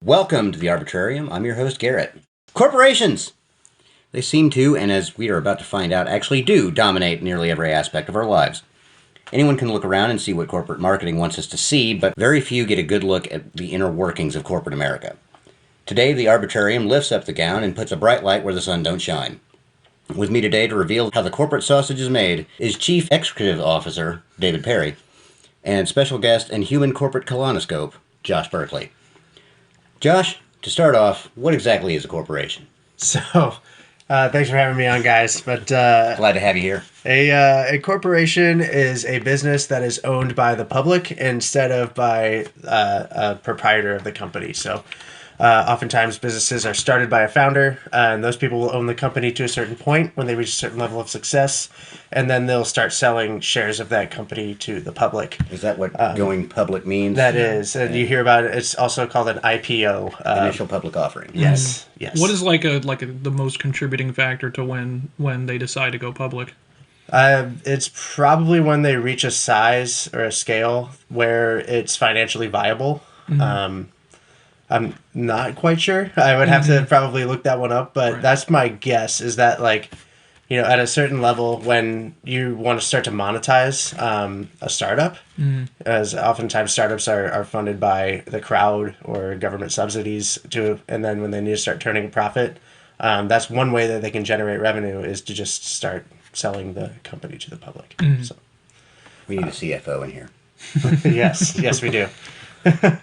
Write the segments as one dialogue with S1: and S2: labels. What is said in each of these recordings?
S1: Welcome to the Arbitrarium. I'm your host, Garrett. Corporations! They seem to, and as we are about to find out, actually do dominate nearly every aspect of our lives. Anyone can look around and see what corporate marketing wants us to see, but very few get a good look at the inner workings of corporate America. Today, the Arbitrarium lifts up the gown and puts a bright light where the sun don't shine. With me today to reveal how the corporate sausage is made is Chief Executive Officer David Perry and special guest and human corporate colonoscope, Josh Berkley. Josh, to start off, what exactly is a corporation?
S2: So, thanks for having me on, guys. But
S1: Glad to have you here.
S2: A corporation is a business that is owned by the public instead of by a proprietor of the company. So, oftentimes businesses are started by a founder, and those people will own the company to a certain point when they reach a certain level of success, and then they'll start selling shares of that company to the public.
S1: Is that what going public means?
S2: That is, and you hear about it. It's also called an IPO,
S1: Initial public offering.
S2: Yes, yes.
S3: What is the most contributing factor to when they decide to go public?
S2: It's probably when they reach a size or a scale where it's financially viable. Mm-hmm. I'm not quite sure. I would have to probably look that one up, but that's my guess, is that at a certain level when you want to start to monetize a startup, as oftentimes startups are funded by the crowd or government subsidies and then when they need to start turning a profit, that's one way that they can generate revenue, is to just start selling the company to the public. Mm-hmm. So
S1: We need a CFO in here.
S2: yes, we do.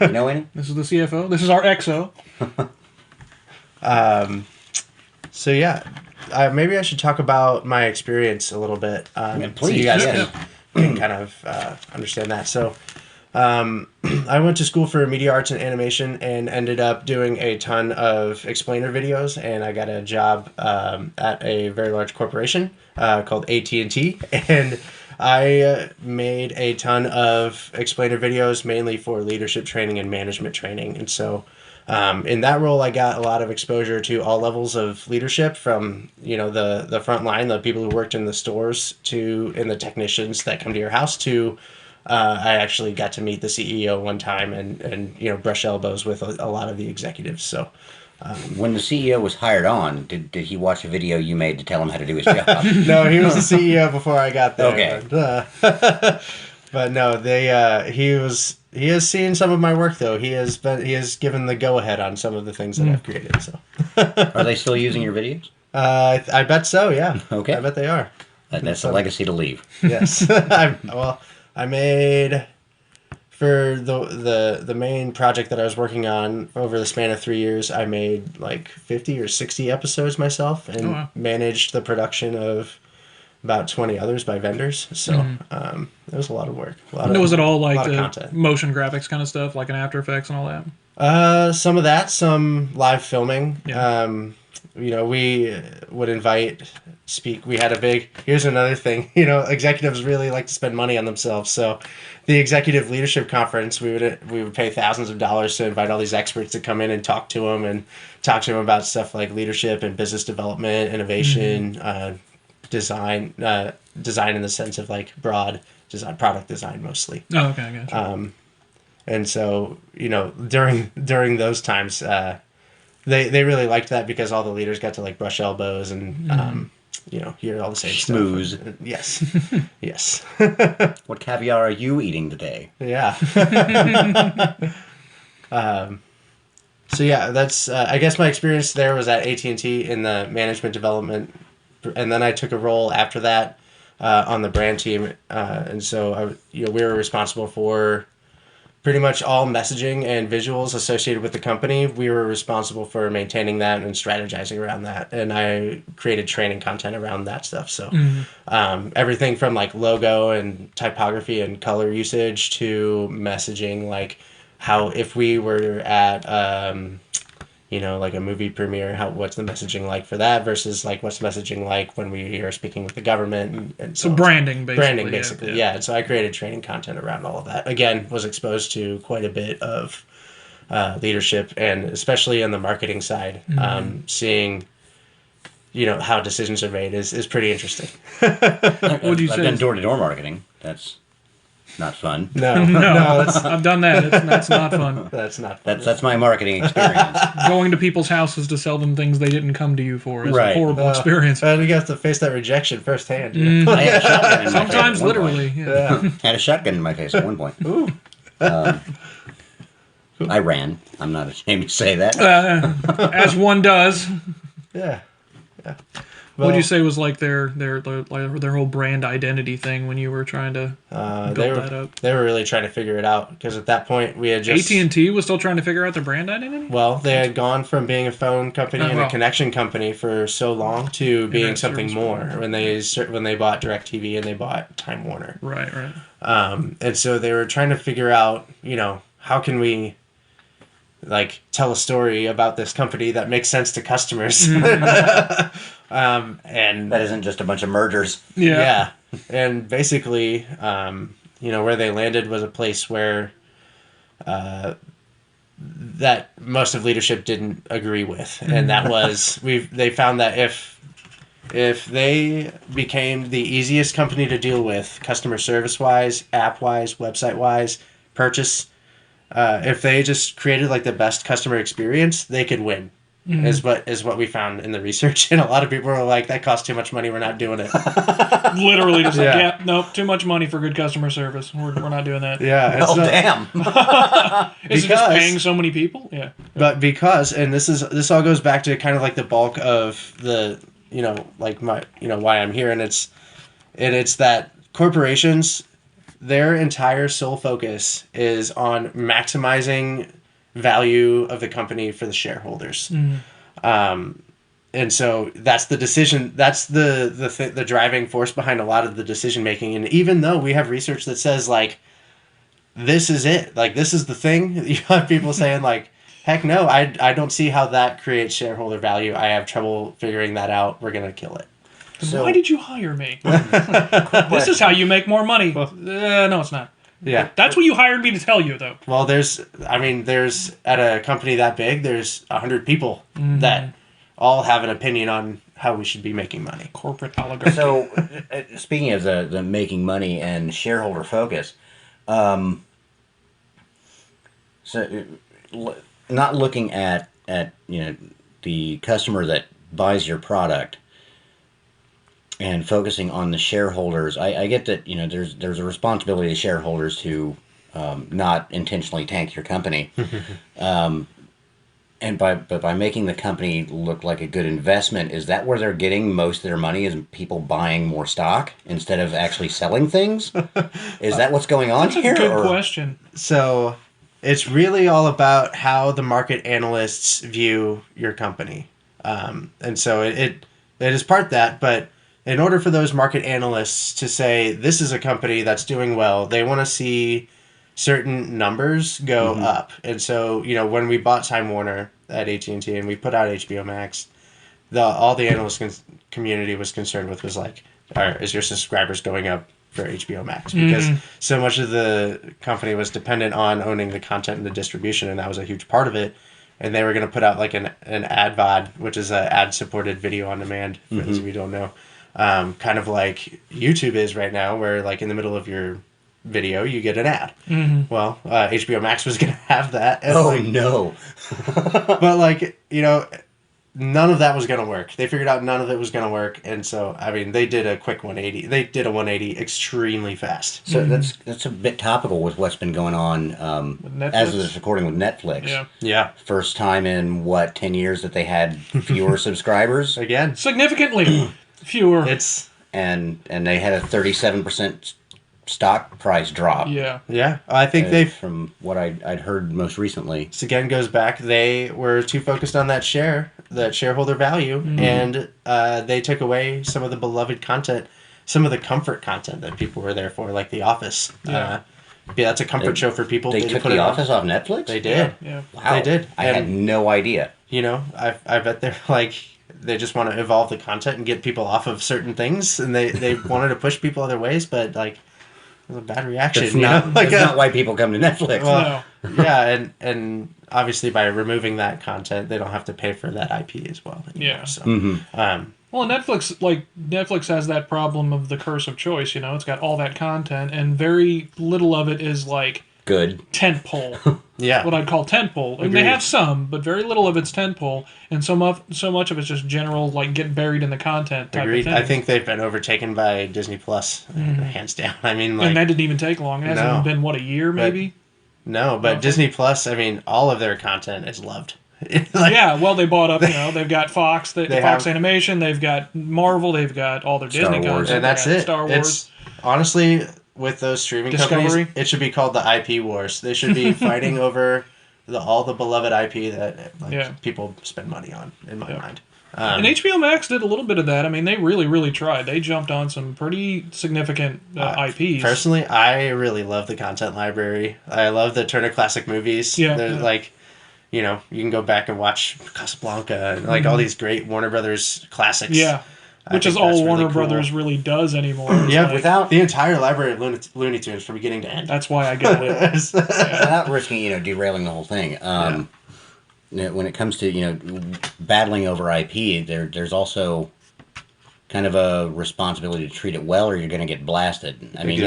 S1: You know any?
S3: This is the CFO. This is our XO.
S2: So yeah, maybe I should talk about my experience a little bit.
S1: Please.
S2: So you guys can kind of understand that. So I went to school for media arts and animation and ended up doing a ton of explainer videos, and I got a job at a very large corporation called AT&T, and I made a ton of explainer videos mainly for leadership training and management training. And so in that role, I got a lot of exposure to all levels of leadership, from the front line, the people who worked in the stores, and the technicians that come to your house, to I actually got to meet the CEO one time and brush elbows with a lot of the executives. So
S1: when the CEO was hired on, did he watch a video you made to tell him how to do his job?
S2: No, he was the CEO before I got there.
S1: Okay.
S2: But no, he has seen some of my work, though. He has given the go ahead on some of the things that I've created. So
S1: Are they still using your videos?
S2: I bet so, yeah.
S1: Okay.
S2: I bet they are.
S1: That's a legacy to leave.
S2: Yes. I made, for the main project that I was working on over the span of 3 years, I made like 50 or 60 episodes myself, and managed the production of about 20 others by vendors. So it was a lot of work.
S3: Was it all like
S2: content.
S3: Motion graphics kind of stuff, like in After Effects and all that?
S2: Some of that, some live filming.
S3: Yeah.
S2: We would we had here's another thing, executives really like to spend money on themselves. So the executive leadership conference, we would pay thousands of dollars to invite all these experts to come in and talk to them about stuff like leadership and business development, innovation, design in the sense of like broad design, product design mostly.
S3: Oh, okay, I gotcha.
S2: And so, during those times, they really liked that, because all the leaders got to like brush elbows and hear all the same
S1: Schmooze.
S2: stuff. Yes. Yes.
S1: What caviar are you eating today?
S2: Yeah. So yeah, that's I guess my experience there was at AT&T in the management development, and then I took a role after that on the brand team, and so we were responsible for pretty much all messaging and visuals associated with the company. We were responsible for maintaining that and strategizing around that, and I created training content around that stuff. So everything from like logo and typography and color usage to messaging, like how if we were at like a movie premiere, what's the messaging like for that versus like what's messaging like when we are speaking with the government, and
S3: so branding
S2: basically. Yeah. And so I created training content around all of that. Again, was exposed to quite a bit of leadership, and especially on the marketing side, seeing how decisions are made is pretty interesting.
S3: Would you say
S1: I've done door-to-door marketing. That's not fun.
S2: No,
S3: No,
S2: that's
S3: I've done that. That's not fun.
S2: that's not fun.
S1: That's my marketing experience.
S3: Going to people's houses to sell them things they didn't come to you for is
S1: Right.
S3: a horrible experience.
S2: And you have to face that rejection firsthand. You know?
S1: I had a shotgun in my face
S3: Sometimes
S1: at one
S3: literally.
S1: point.
S3: Yeah.
S2: Yeah.
S1: Had a shotgun in my face at one point.
S2: Ooh.
S1: I ran. I'm not ashamed to say that.
S3: As one does.
S2: Yeah. Yeah.
S3: What would you say was like their whole brand identity thing when you were trying to build that up?
S2: They were really trying to figure it out because at that point we had just
S3: AT&T was still trying to figure out their brand identity?
S2: well, they had gone from being a phone company and a connection company for so long to being
S3: Internet
S2: something
S3: service
S2: more
S3: provider.
S2: when they bought DirecTV and they bought Time Warner.
S3: Right, right.
S2: And so they were trying to figure out, how can we like tell a story about this company that makes sense to customers. And
S1: That isn't just a bunch of mergers.
S3: Yeah.
S2: and basically, where they landed was a place where that most of leadership didn't agree with, and that was they found that if they became the easiest company to deal with, customer service wise, app wise, website wise, purchase, if they just created like the best customer experience, they could win. Is what we found in the research, and a lot of people were like, "That costs too much money. We're not doing it."
S3: Literally just like,
S2: Yeah.
S3: yeah, nope, too much money for good customer service. We're not doing that.
S2: Yeah.
S1: Oh, damn.
S3: Is it just paying so many people? Yeah.
S2: But and this all goes back to kind of like the bulk of the why I'm here, and it's that corporations, their entire sole focus is on maximizing value of the company for the shareholders. And so that's the decision. That's the driving force behind a lot of the decision making. And even though we have research that says like, this is it, like this is the thing, you have people saying like, heck no, I don't see how that creates shareholder value. I have trouble figuring that out. We're gonna kill it.
S1: So-
S3: Why did you hire me? This is how you make more money. No, it's not.
S2: Yeah.
S3: That's what you hired me to tell you, though.
S2: Well, there's at a company that big, there's 100 people that all have an opinion on how we should be making money.
S3: Corporate oligarchy.
S1: So, speaking of the making money and shareholder focus, not looking at the customer that buys your product and focusing on the shareholders, I get that there's a responsibility to shareholders to not intentionally tank your company, and by making the company look like a good investment, is that where they're getting most of their money? Is people buying more stock instead of actually selling things? Is that what's going on
S3: That's a
S1: here?
S3: good question.
S2: So it's really all about how the market analysts view your company, and so it is part that, but in order for those market analysts to say this is a company that's doing well, they want to see certain numbers go up. And so, when we bought Time Warner at AT&T and we put out HBO Max, all the analyst community was concerned with was like, is your subscribers going up for HBO Max? Because so much of the company was dependent on owning the content and the distribution, and that was a huge part of it. And they were going to put out like an ad VOD, which is an ad-supported video on demand, for those of you who don't know. Kind of like YouTube is right now, where like in the middle of your video you get an ad. Well, HBO Max was going to have that. And
S1: no!
S2: But none of that was going to work. They figured out none of it was going to work, and so they did a quick 180. They did a 180 extremely fast.
S1: So that's a bit topical with what's been going on as of this recording with Netflix.
S3: Yeah.
S2: Yeah.
S1: First time in 10 years that they had fewer subscribers,
S2: Again,
S3: Significantly fewer.
S2: it's
S1: and they had a 37% stock price drop.
S3: Yeah.
S2: I think
S1: from what I'd heard most recently.
S2: this again goes back. They were too focused on that shareholder value, and they took away some of the beloved content, some of the comfort content that people were there for, like The Office.
S3: Yeah.
S2: That's a comfort show for people.
S1: They took The Office off Netflix?
S2: They did.
S3: Yeah.
S1: Wow.
S2: They did.
S1: I had no idea.
S2: I bet they're like, they just want to evolve the content and get people off of certain things, and they wanted to push people other ways, but like, it was a bad reaction.
S1: That's not why people come to Netflix.
S2: Well, yeah, and obviously by removing that content, they don't have to pay for that IP as well anymore.
S3: Yeah.
S2: So,
S3: Well, Netflix has that problem of the curse of choice. It's got all that content, and very little of it is like
S1: Good.
S3: tentpole.
S2: Yeah.
S3: What I'd call tentpole. And they have some, but very little of it's tentpole, and so much of it's just general, like get buried in the content type
S2: Agreed.
S3: of thing.
S2: I think they've been overtaken by Disney Plus, hands down. I mean, like,
S3: and that didn't even take long. It hasn't
S2: No.
S3: even been what, a year maybe.
S2: no, but
S3: Okay.
S2: Disney Plus. I mean, all of their content is loved. Like,
S3: Yeah, well, they bought up. They've got Fox,
S2: They
S3: Fox
S2: have-
S3: Animation, they've got Marvel, they've got all their
S1: Star
S3: Disney
S1: Wars.
S3: content,
S2: and that's
S3: they got
S2: it.
S3: Star Wars.
S2: It's honestly, with those streaming companies,
S3: Discovery.
S2: it should be called the IP wars. They should be fighting over all the beloved IP that people spend money on. In my mind.
S3: And HBO Max did a little bit of that. I mean, they really, really tried. They jumped on some pretty significant IPs.
S2: Personally, I really love the content library. I love the Turner Classic Movies.
S3: Yeah.
S2: They're like, you can go back and watch Casablanca and like all these great Warner Brothers classics.
S3: Yeah. Which
S2: think
S3: is all
S2: that's really
S3: Warner
S2: cool.
S3: Brothers really does anymore. It's
S2: Yeah,
S3: like,
S2: without the entire library of Looney Tunes from beginning to end.
S3: that's why I got it.
S1: Without risking, derailing the whole thing. When it comes to, battling over IP, there's also kind of a responsibility to treat it well, or you're going to get blasted. I mean,
S2: Exactly.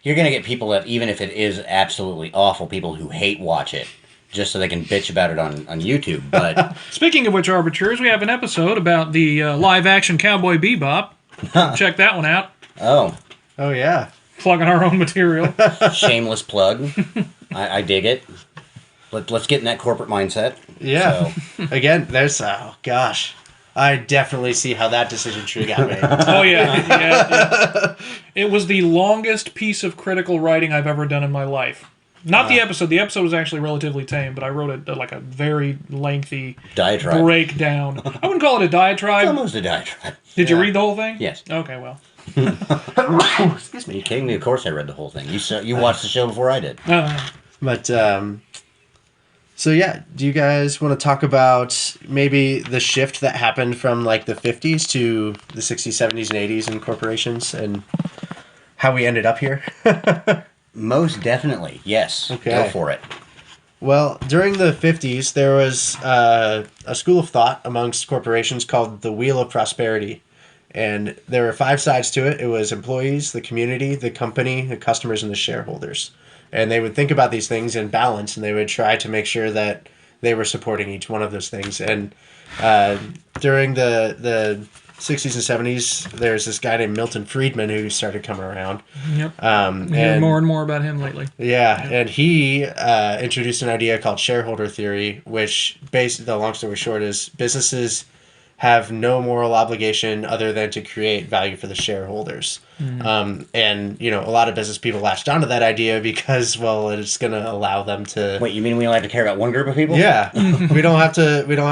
S1: you're going to get people that, even if it is absolutely awful, people who hate watch it just so they can bitch about it on YouTube. But
S3: Speaking of which, Arbitrators, we have an episode about the live-action Cowboy Bebop. Check that one out.
S1: oh,
S2: Yeah.
S3: Plugging our own material.
S1: shameless plug. I dig it. Let's get in that corporate mindset.
S2: Yeah.
S1: So,
S2: Again, there's gosh. I definitely see how that decision tree got made.
S3: Oh, yeah. It was the longest piece of critical writing I've ever done in my life. Not the episode. The episode was actually relatively tame, but I wrote like a very lengthy
S1: diatribe.
S3: breakdown. I wouldn't call it a
S1: It's
S3: diatribe.
S1: almost a diatribe.
S3: Did you read the whole thing?
S1: Yes.
S3: Okay, well.
S2: Excuse
S1: Are
S2: me.
S1: you kidding me? Of course I read the whole thing. You watched the show before I did.
S2: But so yeah, do you guys want to talk about maybe the shift that happened from like the 50s to the 60s, 70s, and 80s in corporations and how we ended up here?
S1: Most definitely. Yes.
S2: Okay.
S1: Go for it.
S2: Well, during the 50s, there was a school of thought amongst corporations called the Wheel of Prosperity. And there were 5 sides to it. It was employees, the community, the company, the customers, and the shareholders. And they would think about these things in balance, and they would try to make sure that they were supporting each one of those things. And during the 60s and 70s, there's this guy named Milton Friedman who started coming around.
S3: Yep. I hear more and more about him lately.
S2: Yeah, and he introduced an idea called shareholder theory, which, the long story short, is businesses have no moral obligation other than to create value for the shareholders. And, a lot of business people latched onto that idea because, well, it's going to allow them to...
S1: Wait, you mean we only have to care about one group of people?
S2: Yeah, we don't have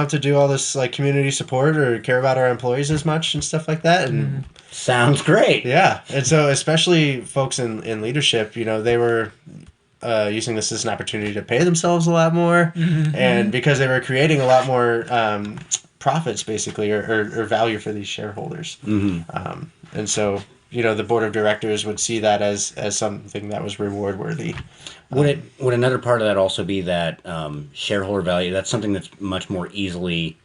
S2: to do all this like community support or care about our employees as much and stuff like that. And
S1: Sounds great.
S2: yeah, and so especially folks in leadership, they were using this as an opportunity to pay themselves a lot more, and because they were creating a lot more profits, basically, or value for these shareholders. And so, the board of directors would see that as something that was reward worthy.
S1: Would another part of that also be that shareholder value? That's something that's much more easily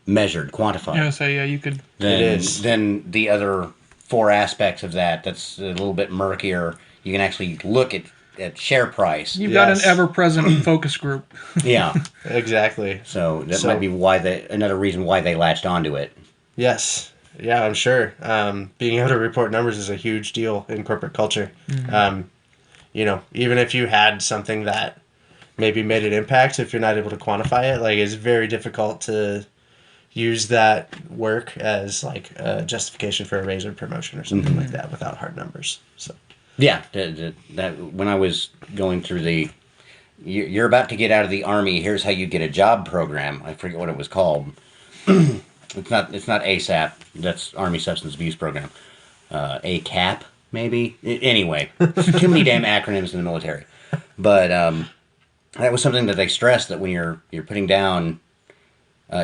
S1: measured, quantified.
S3: I was gonna say, you could.
S1: than,
S2: It is.
S1: than the other 4 aspects of that. That's a little bit murkier. You can actually look at share price.
S3: You've got an
S2: Yes.
S3: ever-present focus group.
S1: Yeah.
S2: Exactly.
S1: So that
S2: So-
S1: might be another reason why they latched onto it.
S2: Yes. Yeah, I'm sure. Being able to report numbers is a huge deal in corporate culture. Even if you had something that maybe made an impact, if you're not able to quantify it, like it's very difficult to use that work as like a justification for a raise or promotion or something like that without hard numbers. So
S1: Yeah. That when I was going through you're about to get out of the Army, here's how you get a job program. I forget what it was called. It's not ASAP. That's Army Substance Abuse Program. ACAP, maybe? Anyway, too many damn acronyms in the military. But that was something that they stressed, that when you're putting down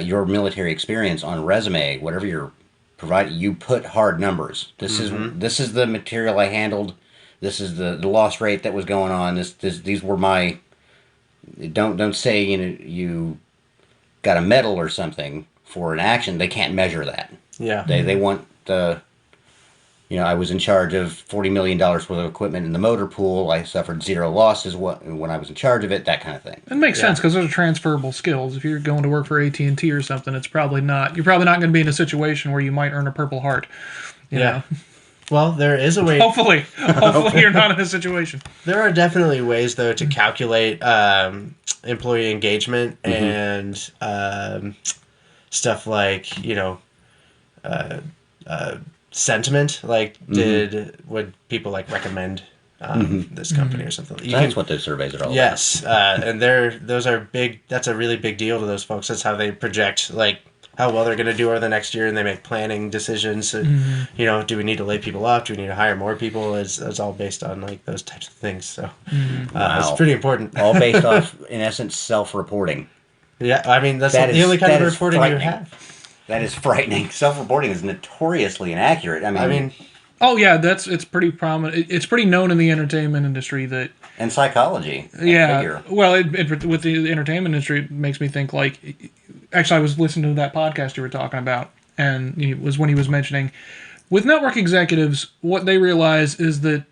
S1: your military experience on a resume, whatever you're providing, you put hard numbers. This is the material I handled. This is the loss rate that was going on. These were my... Don't say you got a medal or something for an action, they can't measure that.
S2: Yeah.
S1: They want the, I was in charge of $40 million worth of equipment in the motor pool. I suffered 0 losses when I was in charge of it, that kind of thing.
S3: It makes sense because those are transferable skills. If you're going to work for AT&T or something, you're probably not going to be in a situation where you might earn a Purple Heart. You know?
S2: Well, there is a way.
S3: Hopefully you're not in a situation.
S2: There are definitely ways, though, to calculate employee engagement and stuff like, sentiment. Like, would people recommend this company or something?
S1: That's what those surveys are all about.
S2: Yes, and those are big. That's a really big deal to those folks. That's how they project how well they're going to do over the next year, and they make planning decisions. Do we need to lay people off? Do we need to hire more people? It's all based on those types of things. So it's pretty important.
S1: All based off, in essence, self-reporting.
S2: Yeah, I mean that's the only kind of reporting you have.
S1: That is frightening. Self-reporting is notoriously inaccurate. I mean,
S3: oh yeah, it's pretty prominent. It's pretty known in the entertainment industry
S1: and psychology.
S3: Yeah, well, with the entertainment industry, it makes me think actually, I was listening to that podcast you were talking about, and it was when he was mentioning with network executives, what they realize is that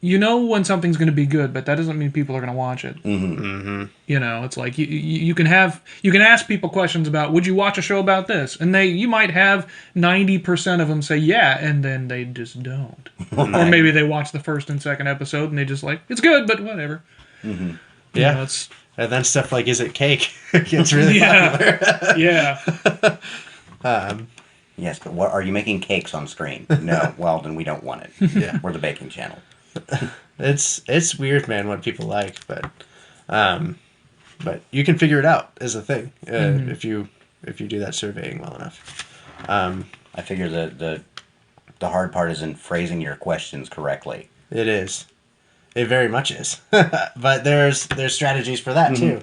S3: when something's going to be good, but that doesn't mean people are going to watch it. It's like you can ask people questions about, would you watch a show about this? And you might have 90% of them say yeah, and then they just don't. Right. Or maybe they watch the first and second episode and they just it's good, but whatever.
S2: Yeah. And then stuff like, is it cake? Gets really popular.
S3: Yeah.
S1: Yes, but what are you making cakes on screen? No. Well, then we don't want it.
S2: Yeah.
S1: We're the baking channel.
S2: It's weird, man, what people like, but you can figure it out as a thing if you do that surveying well enough.
S1: I figure the hard part is in phrasing your questions correctly.
S2: It is. It very much is. But there's strategies for that too.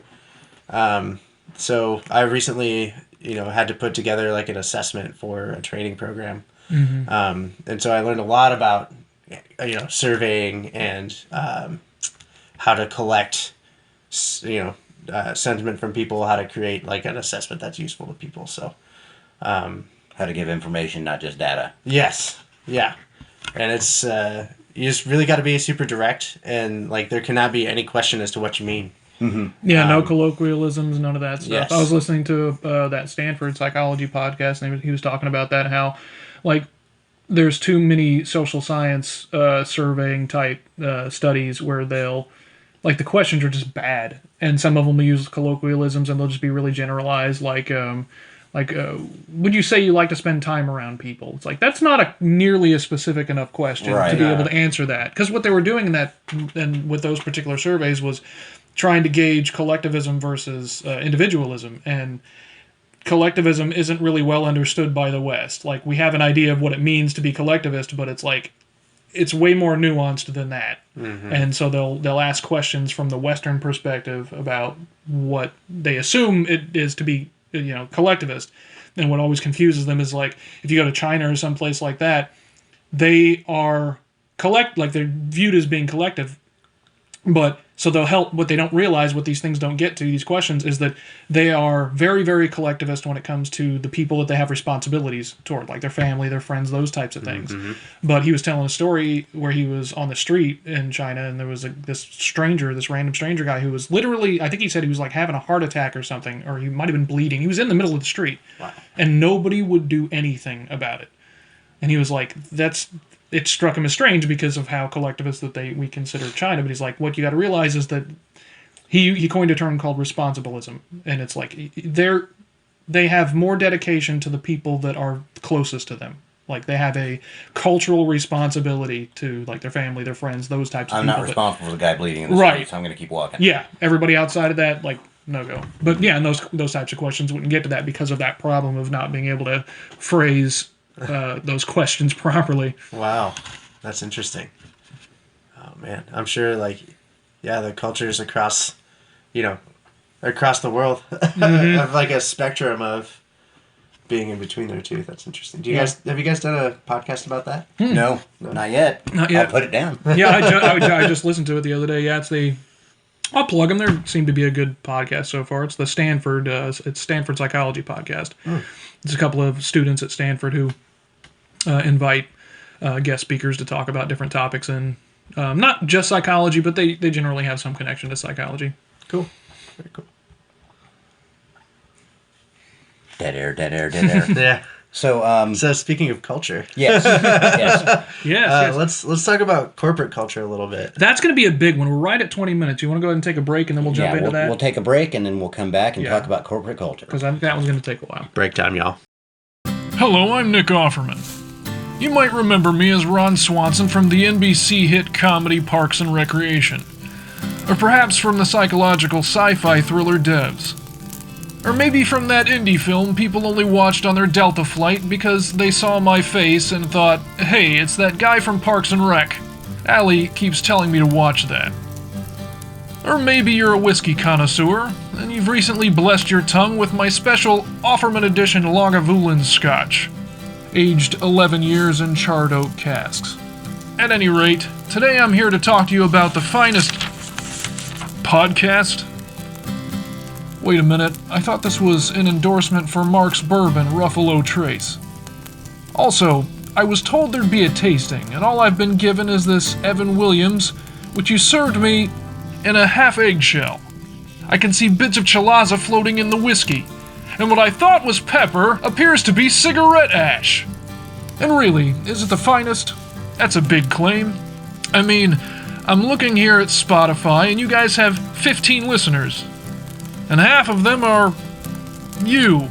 S2: So I recently, had to put together an assessment for a training program. And so I learned a lot about, surveying and how to collect, sentiment from people, how to create an assessment that's useful to people. So,
S1: how to give information, not just data.
S2: Yes. Yeah. And it's, you just really got to be super direct, and there cannot be any question as to what you mean.
S3: Yeah, no colloquialisms, none of that stuff.
S2: Yes.
S3: I was listening to that Stanford psychology podcast, and he was talking about that, how there's too many social science surveying type studies where they'll the questions are just bad, and some of them will use colloquialisms and they'll just be really generalized, would you say you like to spend time around people? It's that's not nearly a specific enough question to be able to answer that. Because what they were doing and with those particular surveys was trying to gauge collectivism versus individualism. And collectivism isn't really well understood by the West. We have an idea of what it means to be collectivist, but it's it's way more nuanced than that. And so they'll ask questions from the Western perspective about what they assume it is to be collectivist. And what always confuses them is if you go to China or someplace like that, they are they're viewed as being collective, but so they'll help. What they don't realize, what these things don't get to, these questions, is that they are very, very collectivist when it comes to the people that they have responsibilities toward, their family, their friends, those types of things. But he was telling a story where he was on the street in China, and there was this random stranger guy who was literally, I think he said he was having a heart attack or something, or he might have been bleeding. He was in the middle of the street, and nobody would do anything about it. And he was it struck him as strange because of how collectivist that we consider China. But he's what you got to realize is that he coined a term called responsibilism, and it's they have more dedication to the people that are closest to them. They have a cultural responsibility to their family, their friends, those types of people.
S1: I'm not responsible for the guy bleeding in the street, so I'm going to keep walking.
S3: Yeah, everybody outside of that, no go. But yeah, and those types of questions wouldn't get to that because of that problem of not being able to phrase those questions properly.
S2: Wow, that's interesting. Oh man, I'm sure the cultures across the world have a spectrum of being in between there too. That's interesting. Have you guys done a podcast about that?
S1: No, not yet.
S3: Not yet.
S1: I'll put it down.
S3: Yeah, I just listened to it the other day. Yeah, it's I'll plug them. There seem to be a good podcast so far. It's the Stanford Psychology Podcast. It's a couple of students at Stanford who invite guest speakers to talk about different topics, and not just psychology, but they generally have some connection to psychology.
S2: Cool. Very cool.
S1: Dead air.
S2: Yeah.
S1: So,
S2: So speaking of culture,
S1: yes.
S3: Yes.
S2: let's talk about corporate culture a little bit.
S3: That's going to be a big one. We're right at 20 minutes. You want to go ahead and take a break, and then we'll jump into that?
S1: We'll take a break, and then we'll come back and talk about corporate culture.
S3: Because I think that one's going to take a while.
S2: Break time, y'all.
S3: Hello, I'm Nick Offerman. You might remember me as Ron Swanson from the NBC hit comedy Parks and Recreation. Or perhaps from the psychological sci-fi thriller Devs. Or maybe from that indie film people only watched on their Delta flight because they saw my face and thought, hey, it's that guy from Parks and Rec. Allie keeps telling me to watch that. Or maybe you're a whiskey connoisseur, and you've recently blessed your tongue with my special Offerman Edition Lagavulin Scotch, aged 11 years in charred oak casks. At any rate, today I'm here to talk to you about the finest podcast. Wait a minute, I thought this was an endorsement for Mark's Bourbon Ruffalo Trace. Also, I was told there'd be a tasting, and all I've been given is this Evan Williams, which you served me in a half eggshell. I can see bits of chalaza floating in the whiskey, and what I thought was pepper appears to be cigarette ash. And really, is it the finest? That's a big claim. I mean, I'm looking here at Spotify, and you guys have 15 listeners. And half of them are you.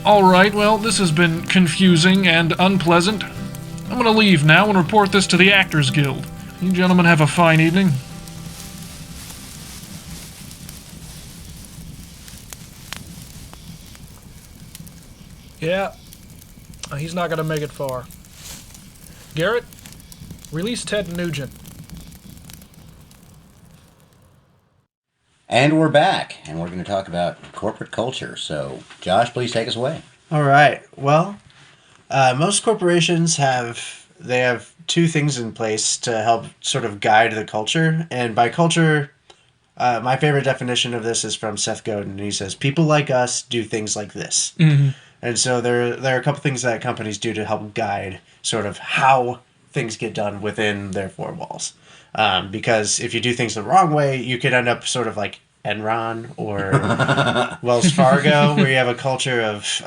S3: Alright, well, this has been confusing and unpleasant. I'm gonna leave now and report this to the Actors Guild. You gentlemen have a fine evening. Yeah, he's not gonna make it far. Garrett, release Ted Nugent.
S1: And we're back, and we're going to talk about corporate culture. So, Josh, please take us away.
S2: All right. Well, most corporations have two things in place to help sort of guide the culture. And by culture, my favorite definition of this is from Seth Godin. He says, people like us do things like this. Mm-hmm. And so there are a couple things that companies do to help guide sort of how things get done within their four walls. Because if you do things the wrong way, you could end up sort of like Enron or Wells Fargo, where you have a culture of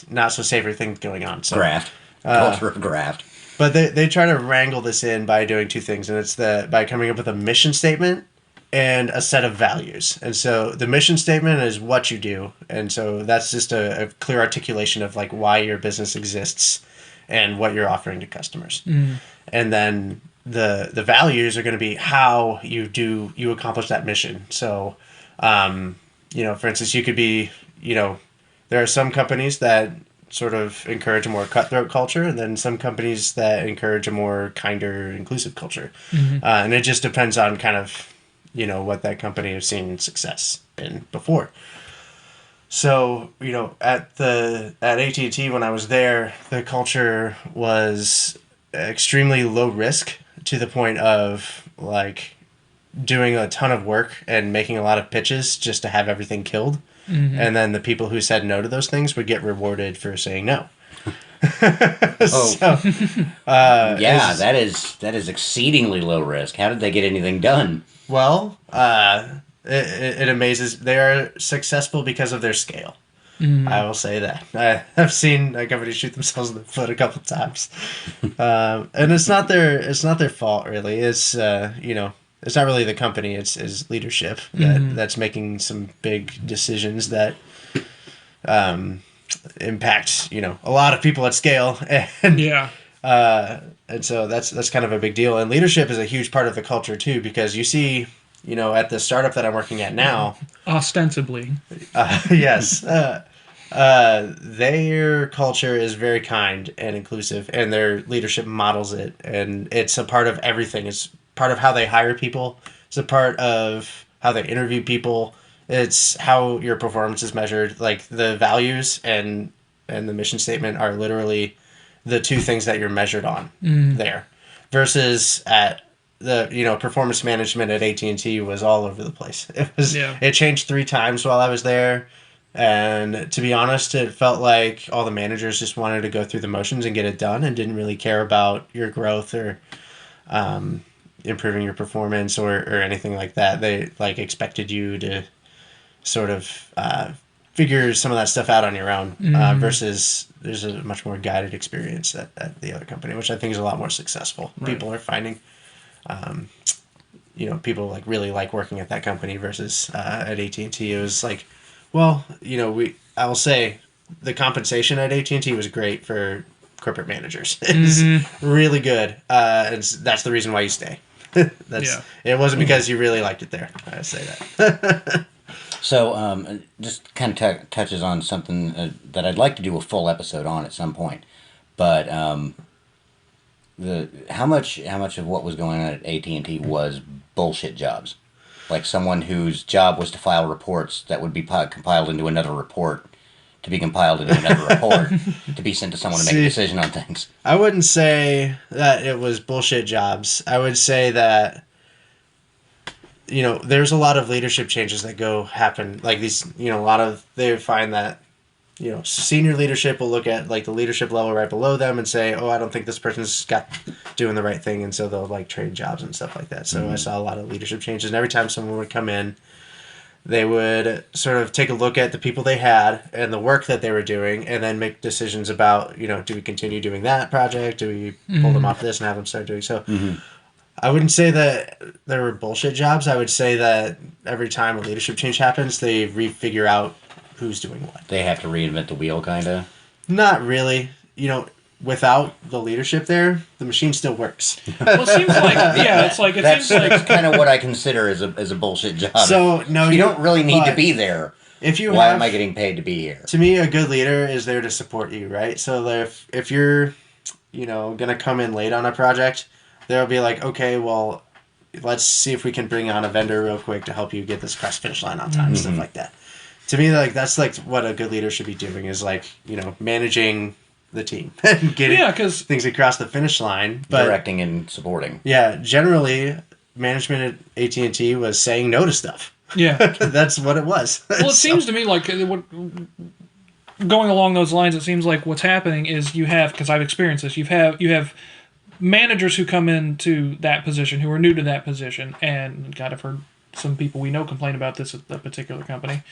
S2: not so savory things going on. So,
S1: Graft. Culture of graft.
S2: But they try to wrangle this in by doing two things, and it's by coming up with a mission statement and a set of values. And so the mission statement is what you do, and so that's just a clear articulation of like why your business exists and what you're offering to customers. And then the values are going to be how you accomplish that mission. So, for instance, you could be, there are some companies that sort of encourage a more cutthroat culture, and then some companies that encourage a more kinder, inclusive culture. And it just depends on kind of, what that company has seen success in before. So, at AT&T when I was there, the culture was extremely low risk to the point of like doing a ton of work and making a lot of pitches just to have everything killed. And then the people who said no to those things would get rewarded for saying no.
S1: That is exceedingly low risk. How did they get anything done?
S2: Well, it amazes. They are successful because of their scale. I will say that. I've seen a company shoot themselves in the foot a couple times, and it's not their fault really. It's it's not really the company. It's leadership that's making some big decisions that impact a lot of people at scale. And and so that's kind of a big deal. And leadership is a huge part of the culture too, because you see. At the startup that I'm working at now,
S3: ostensibly,
S2: yes, their culture is very kind and inclusive, and their leadership models it, and it's a part of everything. It's part of how they hire people. It's a part of how they interview people. It's how your performance is measured. Like the values and the mission statement are literally the two things that you're measured on there, versus at performance management at AT&T was all over the place.
S3: Yeah.
S2: It changed 3 times while I was there. And to be honest, it felt like all the managers just wanted to go through the motions and get it done and didn't really care about your growth or improving your performance or anything like that. They like expected you to sort of figure some of that stuff out on your own versus there's a much more guided experience at the other company, which I think is a lot more successful. Right. People are finding, people like really like working at that company versus at AT&T. It was like, well, I will say the compensation at AT&T was great for corporate managers. It's really good. And that's the reason why you stay. It wasn't because you really liked it there. I say that.
S1: So, just kind of touches on something that I'd like to do a full episode on at some point. But how much of what was going on at AT&T was bullshit jobs? Like someone whose job was to file reports that would be compiled into another report, to be compiled into another report, to be sent to someone to make a decision on things.
S2: I wouldn't say that it was bullshit jobs. I would say that, there's a lot of leadership changes that happen. Like these, they find that, senior leadership will look at like the leadership level right below them and say, oh, I don't think this person's doing the right thing. And so they'll like trade jobs and stuff like that. So I saw a lot of leadership changes. And every time someone would come in, they would sort of take a look at the people they had and the work that they were doing and then make decisions about, do we continue doing that project? Do we pull them off this and have them start doing so? I wouldn't say that there were bullshit jobs. I would say that every time a leadership change happens, they refigure out who's doing what.
S1: They have to reinvent the wheel, kind of?
S2: Not really. Without the leadership there, the machine still works.
S3: Well, it seems like,
S1: That's kind of what I consider as a bullshit job.
S2: So, no,
S1: you don't really need to be there. Why am I getting paid to be here?
S2: To me, a good leader is there to support you, right? So if you're, going to come in late on a project, they'll be like, okay, well, let's see if we can bring on a vendor real quick to help you get this across the finish line on time, stuff like that. To me, like that's like what a good leader should be doing is like, managing the team and getting things across the finish line. But,
S1: directing and supporting.
S2: Yeah, generally, management at AT&T was saying no to stuff.
S3: Yeah.
S2: That's what it was.
S3: Well, it seems to me like going along those lines, it seems like what's happening is because I've experienced this, you have managers who come into that position who are new to that position, and God, I've heard some people we know complain about this at a particular company.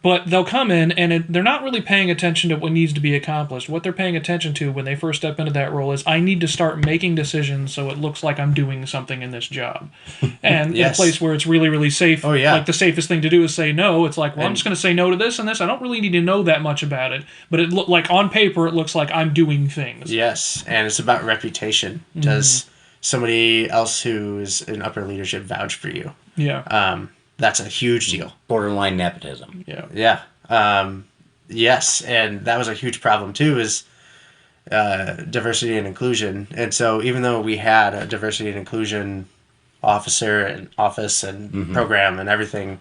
S3: But they'll come in and they're not really paying attention to what needs to be accomplished. What they're paying attention to when they first step into that role is I need to start making decisions so it looks like I'm doing something in this job. And in a place where it's really, really safe, like the safest thing to do is say no. It's like, well, I'm just going to say no to this and this. I don't really need to know that much about it. But it like on paper, it looks like I'm doing things.
S2: Yes, and it's about reputation. Does somebody else who is in upper leadership vouch for you?
S3: Yeah.
S2: That's a huge deal.
S1: Borderline nepotism.
S2: Yeah. Yes, and that was a huge problem too, is diversity and inclusion. And so even though we had a diversity and inclusion officer and office and program and everything,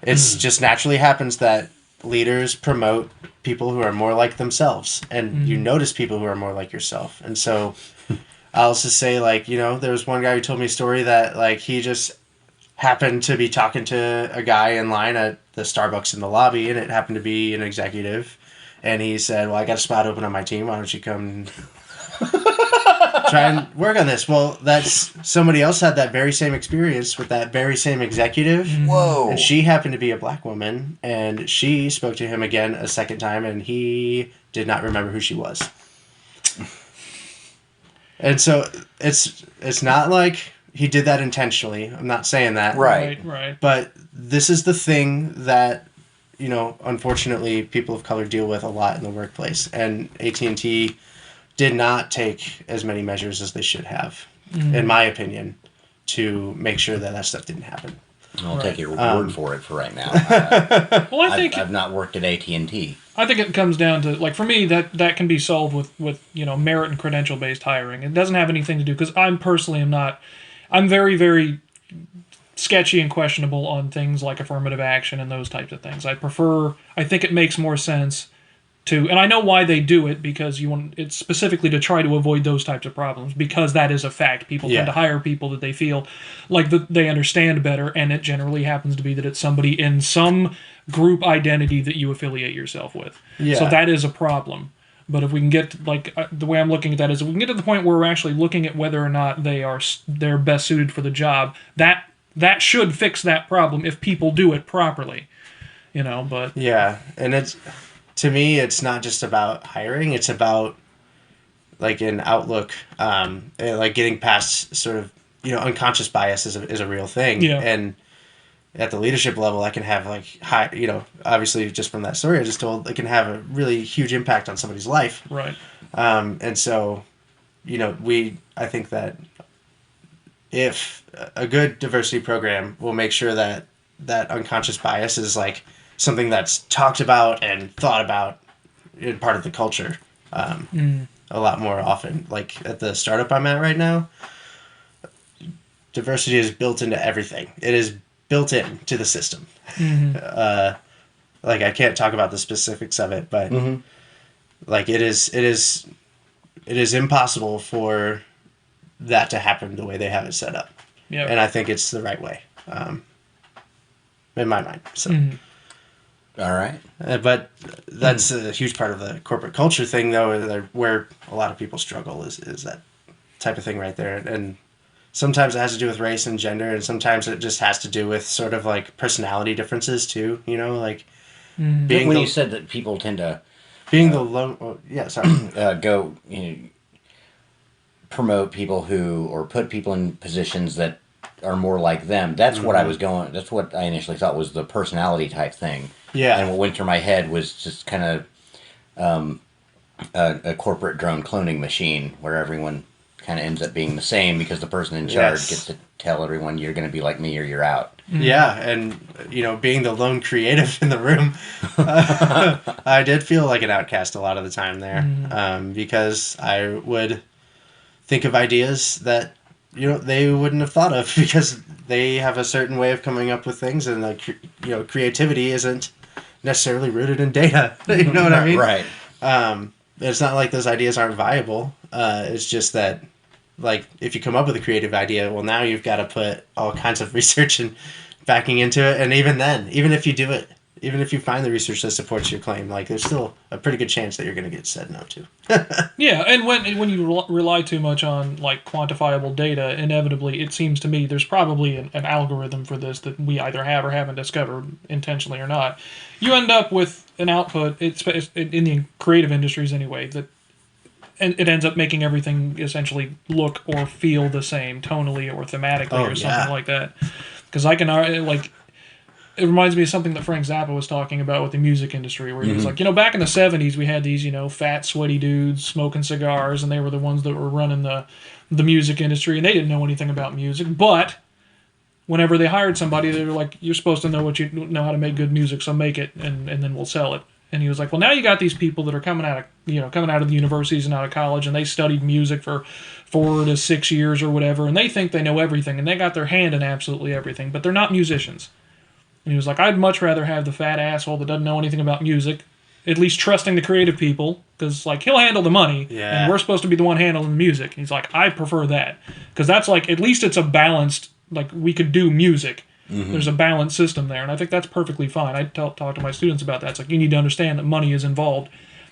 S2: it's just naturally happens that leaders promote people who are more like themselves, and you notice people who are more like yourself. And so I'll just say, like, there was one guy who told me a story that, like, he just happened to be talking to a guy in line at the Starbucks in the lobby, and it happened to be an executive, and he said, well, I got a spot open on my team, why don't you come try and work on this? Well, that's somebody else had that very same experience with that very same executive.
S1: Whoa.
S2: And she happened to be a black woman, and she spoke to him again a second time, and he did not remember who she was. And so it's not like he did that intentionally. I'm not saying that.
S3: Right.
S2: But this is the thing that, unfortunately, people of color deal with a lot in the workplace. And AT&T did not take as many measures as they should have, in my opinion, to make sure that stuff didn't happen.
S1: I'll take your word for it for right now.
S3: Well,
S1: I've not worked at AT&T.
S3: I think it comes down to, like, for me, that can be solved with merit and credential-based hiring. It doesn't have anything to do, because I'm very, very sketchy and questionable on things like affirmative action and those types of things. I think it makes more sense and I know why they do it, because it's specifically to try to avoid those types of problems, because that is a fact. People tend to hire people that they feel like that they understand better, and it generally happens to be that it's somebody in some group identity that you affiliate yourself with.
S2: Yeah.
S3: So that is a problem. But if we can get, the way I'm looking at that is, if we can get to the point where we're actually looking at whether or not they're best suited for the job, that should fix that problem if people do it properly. But
S2: yeah, and to me, it's not just about hiring; it's about an outlook, getting past sort of unconscious bias is a real thing.
S3: Yeah.
S2: And at the leadership level, I can have high, obviously just from that story I just told, it can have a really huge impact on somebody's life.
S3: Right.
S2: And so, I think that if a good diversity program will make sure that unconscious bias is something that's talked about and thought about in part of the culture a lot more often. Like at the startup I'm at right now, diversity is built into everything. It is built into the system. I can't talk about the specifics of it, but it is impossible for that to happen the way they have it set up.
S3: Yeah.
S2: And I think it's the right way, in my mind. So.
S1: All right.
S2: But that's a huge part of the corporate culture thing, though, where a lot of people struggle is that type of thing right there. And sometimes it has to do with race and gender, and sometimes it just has to do with sort of personality differences too. Being
S1: when you said that people tend to
S2: being the lone,
S1: go promote people or put people in positions that are more like them. That's what I was going. That's what I initially thought was the personality type thing.
S2: Yeah.
S1: And what went through my head was just kind of a corporate drone cloning machine where everyone kind of ends up being the same because the person in charge gets to tell everyone you're going to be like me or you're out.
S2: Yeah, and being the lone creative in the room, I did feel like an outcast a lot of the time there, because I would think of ideas that they wouldn't have thought of because they have a certain way of coming up with things, and creativity isn't necessarily rooted in data. You know what I mean?
S1: Right.
S2: It's not like those ideas aren't viable. It's just that, if you come up with a creative idea, well, now you've got to put all kinds of research and backing into it. And even then, even if you do it, even if you find the research that supports your claim, there's still a pretty good chance that you're going to get said no to.
S3: Yeah, and when you rely too much on quantifiable data, inevitably, it seems to me, there's probably an algorithm for this that we either have or haven't discovered intentionally or not. You end up with an output, in the creative industries anyway, that and it ends up making everything essentially look or feel the same tonally or thematically or something like that. Because I can it reminds me of something that Frank Zappa was talking about with the music industry, where he was back in the 70s, we had these, fat, sweaty dudes smoking cigars, and they were the ones that were running the music industry, and they didn't know anything about music. But whenever they hired somebody, they were like, you're supposed to know how to make good music, so make it, and then we'll sell it. And he was like, well, now you got these people that are coming out of the universities and out of college, and they studied music for 4 to 6 years or whatever, and they think they know everything, and they got their hand in absolutely everything, but they're not musicians. And he was like, I'd much rather have the fat asshole that doesn't know anything about music, at least trusting the creative people, because he'll handle the money, and we're supposed to be the one handling the music. He's like, I prefer that, because that's at least it's a balanced, we could do music. There's a balanced system there, and I think that's perfectly fine. I talk to my students about that. It's you need to understand that money is involved,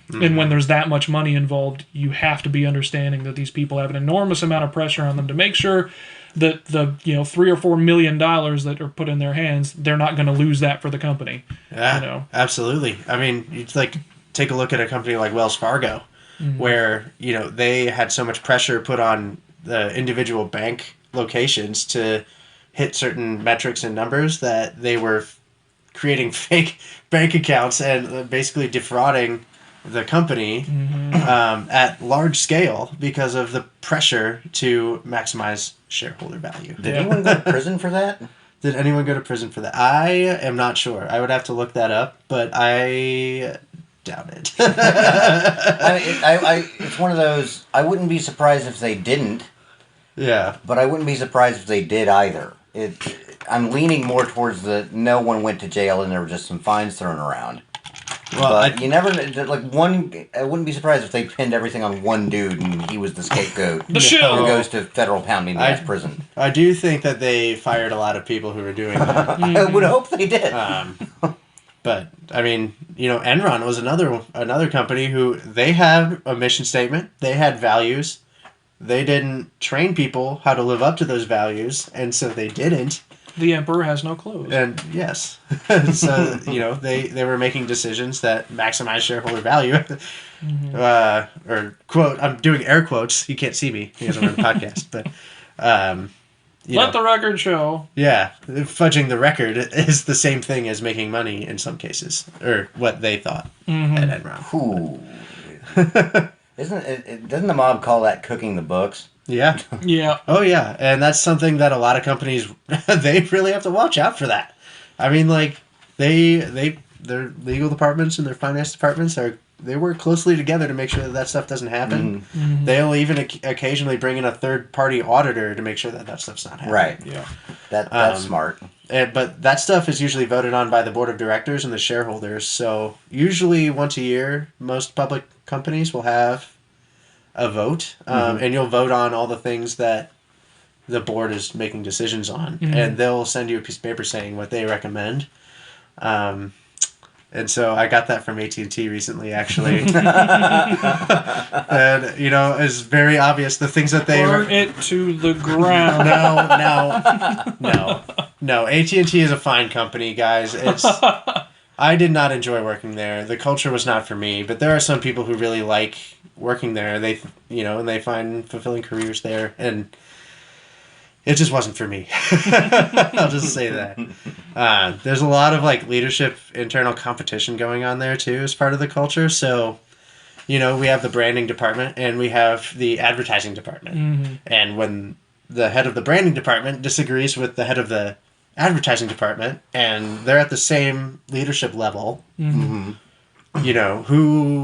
S3: and when there's that much money involved, you have to be understanding that these people have an enormous amount of pressure on them to make sure that the $3 or $4 million that are put in their hands, they're not going to lose that for the company.
S2: Yeah, absolutely. I mean, it's take a look at a company like Wells Fargo, where they had so much pressure put on the individual bank locations to hit certain metrics and numbers that they were creating fake bank accounts and basically defrauding the company at large scale because of the pressure to maximize shareholder value.
S1: Did anyone go to prison for that?
S2: Did anyone go to prison for that? I am not sure. I would have to look that up, but I doubt it.
S1: It's one of those, I wouldn't be surprised if they didn't.
S2: Yeah.
S1: But I wouldn't be surprised if they did either. I'm leaning more towards no one went to jail and there were just some fines thrown around.
S2: Well,
S1: but you never like one. I wouldn't be surprised if they pinned everything on one dude and he was the scapegoat.
S3: The show
S1: who goes to federal pounding the ass prison.
S2: I do think that they fired a lot of people who were doing that.
S1: I would hope they did.
S2: But I mean, Enron was another company who they had a mission statement. They had values. They didn't train people how to live up to those values, and so they didn't.
S3: The emperor has no clothes.
S2: And yes, so they were making decisions that maximize shareholder value, or quote. I'm doing air quotes. You can't see me because I'm on a podcast, but
S3: let the record show.
S2: Yeah, fudging the record is the same thing as making money in some cases, or what they thought at Enron.
S1: Ooh. Doesn't the mob call that cooking the books?
S2: Yeah.
S3: Yeah.
S2: Oh, yeah. And that's something that a lot of companies, they really have to watch out for that. I mean, like, their legal departments and their finance departments they work closely together to make sure that stuff doesn't happen. Mm-hmm. They'll even occasionally bring in a third-party auditor to make sure that stuff's not happening.
S1: Right.
S3: Yeah.
S1: That's smart.
S2: But that stuff is usually voted on by the board of directors and the shareholders. So usually once a year, most public companies will have a vote, and you'll vote on all the things that the board is making decisions on, and they'll send you a piece of paper saying what they recommend. And so I got that from AT&T recently, actually. And, it's very obvious the things that they...
S3: Burn it to the ground.
S2: No. AT&T is a fine company, guys. I did not enjoy working there. The culture was not for me, but there are some people who really like working there. And they find fulfilling careers there, and it just wasn't for me. I'll just say that. There's a lot of leadership, internal competition going on there too as part of the culture. So, we have the branding department and we have the advertising department. And when the head of the branding department disagrees with the head of the advertising department and they're at the same leadership level, who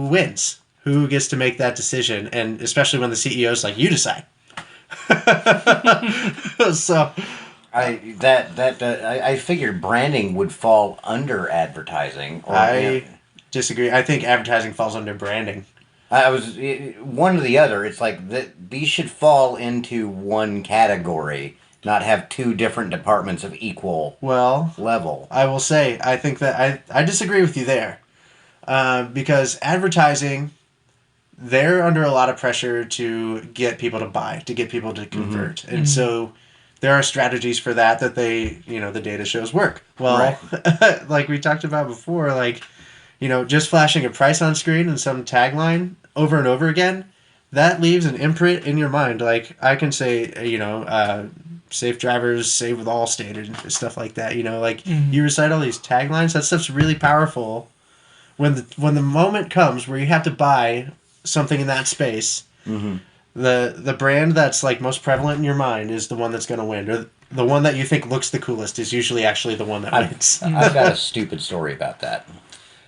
S2: wins? Who gets to make that decision? And especially when the CEO's like, you decide. So
S1: I figured branding would fall under advertising.
S2: I disagree. I think advertising falls under branding.
S1: I was one or the other. It's like these should fall into one category, not have two different departments of equal level.
S2: I will say I think that I disagree with you there, because advertising, they're under a lot of pressure to get people to buy, to get people to convert. And so there are strategies for that they, the data shows work. Well, right. Like we talked about before, just flashing a price on screen and some tagline over and over again, that leaves an imprint in your mind. Like I can say, safe drivers, save with Allstate and stuff like that. You recite all these taglines, that stuff's really powerful. When the moment comes where you have to buy something in that space, the brand that's most prevalent in your mind is the one that's going to win, or the one that you think looks the coolest is usually actually the one that wins.
S1: I've got a stupid story about that.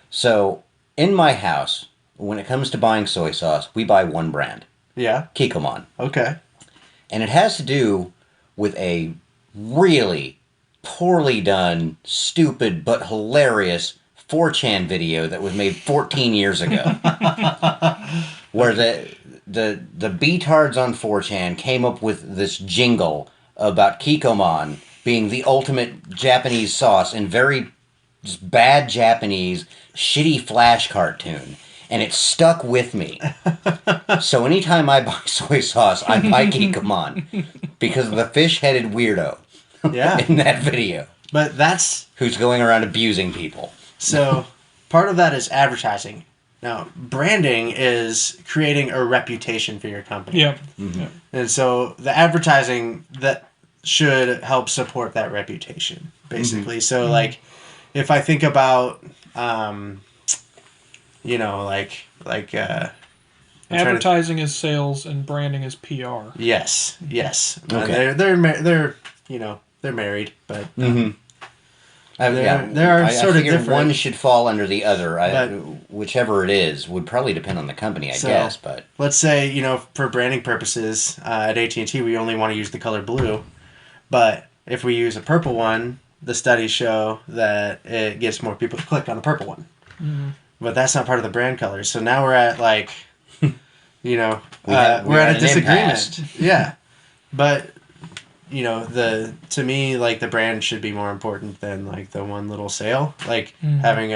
S1: So in my house, when it comes to buying soy sauce, we buy one brand.
S2: Yeah.
S1: Kikkoman.
S2: Okay.
S1: And it has to do with a really poorly done, stupid but hilarious 4chan video that was made 14 years ago. Where the beatards on 4chan came up with this jingle about Kikkoman being the ultimate Japanese sauce in very just bad Japanese, shitty flash cartoon. And it stuck with me. So anytime I buy soy sauce, I buy Kikkoman because of the fish-headed weirdo in that video.
S2: But that's...
S1: who's going around abusing people.
S2: So part of that is advertising. Now, branding is creating a reputation for your company.
S3: Yeah.
S2: And so the advertising that should help support that reputation, basically. So, if I think about,
S3: advertising is sales and branding is PR.
S2: Yes.
S1: Okay.
S2: They're married, but... there are sort of different.
S1: One should fall under the other. Whichever it is would probably depend on the company, I guess. But
S2: let's say for branding purposes, at AT&T we only want to use the color blue, but if we use a purple one, the studies show that it gets more people to click on the purple one. but that's not part of the brand colors. So now we're at like, we're at a
S1: an
S2: disagreement.
S1: impasse.
S2: Yeah, but to me, like the brand should be more important than like the one little sale. Like having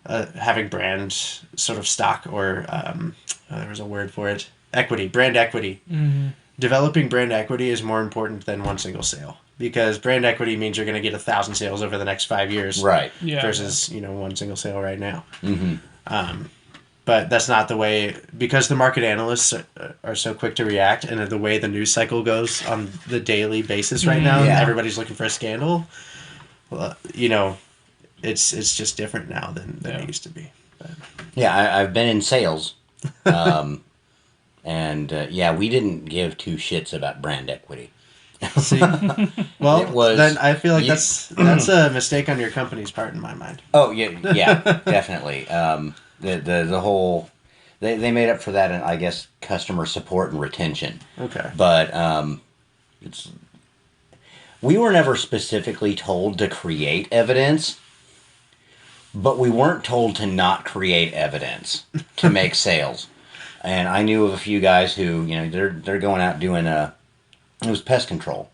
S2: having brand sort of stock or there was a word for it, brand equity.
S3: Mm-hmm.
S2: Developing brand equity is more important than one single sale, because brand equity means you're going to get 1,000 sales over the next 5 years,
S1: Right?
S3: Yeah.
S2: Versus one single sale right now.
S1: Mm-hmm.
S2: But that's not the way, because the market analysts are so quick to react, and the way the news cycle goes on the daily basis right now,
S1: Yeah.
S2: everybody's looking for a scandal. Well, it's just different now than it used to be. But.
S1: Yeah, I've been in sales. And we didn't give two shits about brand equity.
S2: See, well, then I feel like that's a mistake on your company's part, in my mind.
S1: Oh yeah, definitely. The whole they made up for that in, I guess, customer support and retention.
S2: Okay,
S1: but we were never specifically told to create evidence, but we weren't told to not create evidence to make sales. And I knew of a few guys who, they're going out doing it was pest control.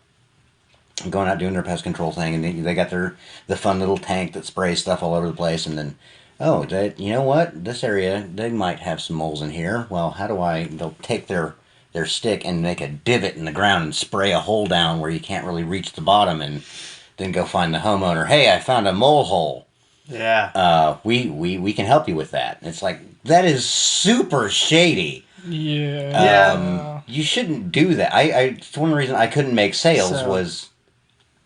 S1: Going out doing their pest control thing, and they got the fun little tank that sprays stuff all over the place, and then, you know what? This area, they might have some moles in here. Well, they'll take their stick and make a divot in the ground and spray a hole down where you can't really reach the bottom, and then go find the homeowner. Hey, I found a mole hole.
S2: Yeah.
S1: We can help you with that. And it's like, that is super shady.
S3: Yeah.
S1: You shouldn't do that. It's one reason I couldn't make sales was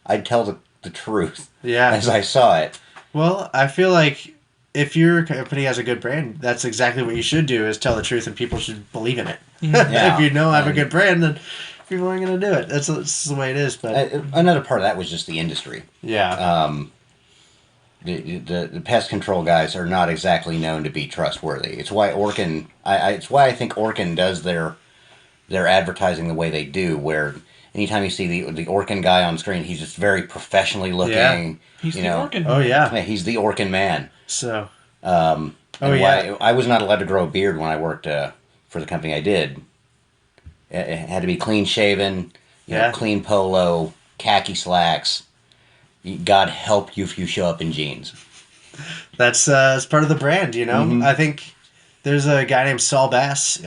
S1: I'd tell the truth.
S2: Yeah.
S1: As I saw it.
S2: Well, I feel like if your company has a good brand, that's exactly what you should do, is tell the truth, and people should believe in it.
S1: Yeah.
S2: If I have a good brand, then people aren't going to do it. That's the way it is. But
S1: another part of that was just the industry.
S2: Yeah.
S1: The pest control guys are not exactly known to be trustworthy. It's why Orkin. It's why I think Orkin does their advertising the way they do. Where anytime you see the Orkin guy on screen, he's just very professionally looking.
S3: Yeah. He's the Orkin.
S2: Oh yeah.
S1: He's the Orkin man.
S2: So.
S1: Why I was not allowed to grow a beard when I worked for the company I did. It had to be clean shaven. Clean polo, khaki slacks. God help you if you show up in jeans.
S2: That's part of the brand, Mm-hmm. I think there's a guy named Saul Bass,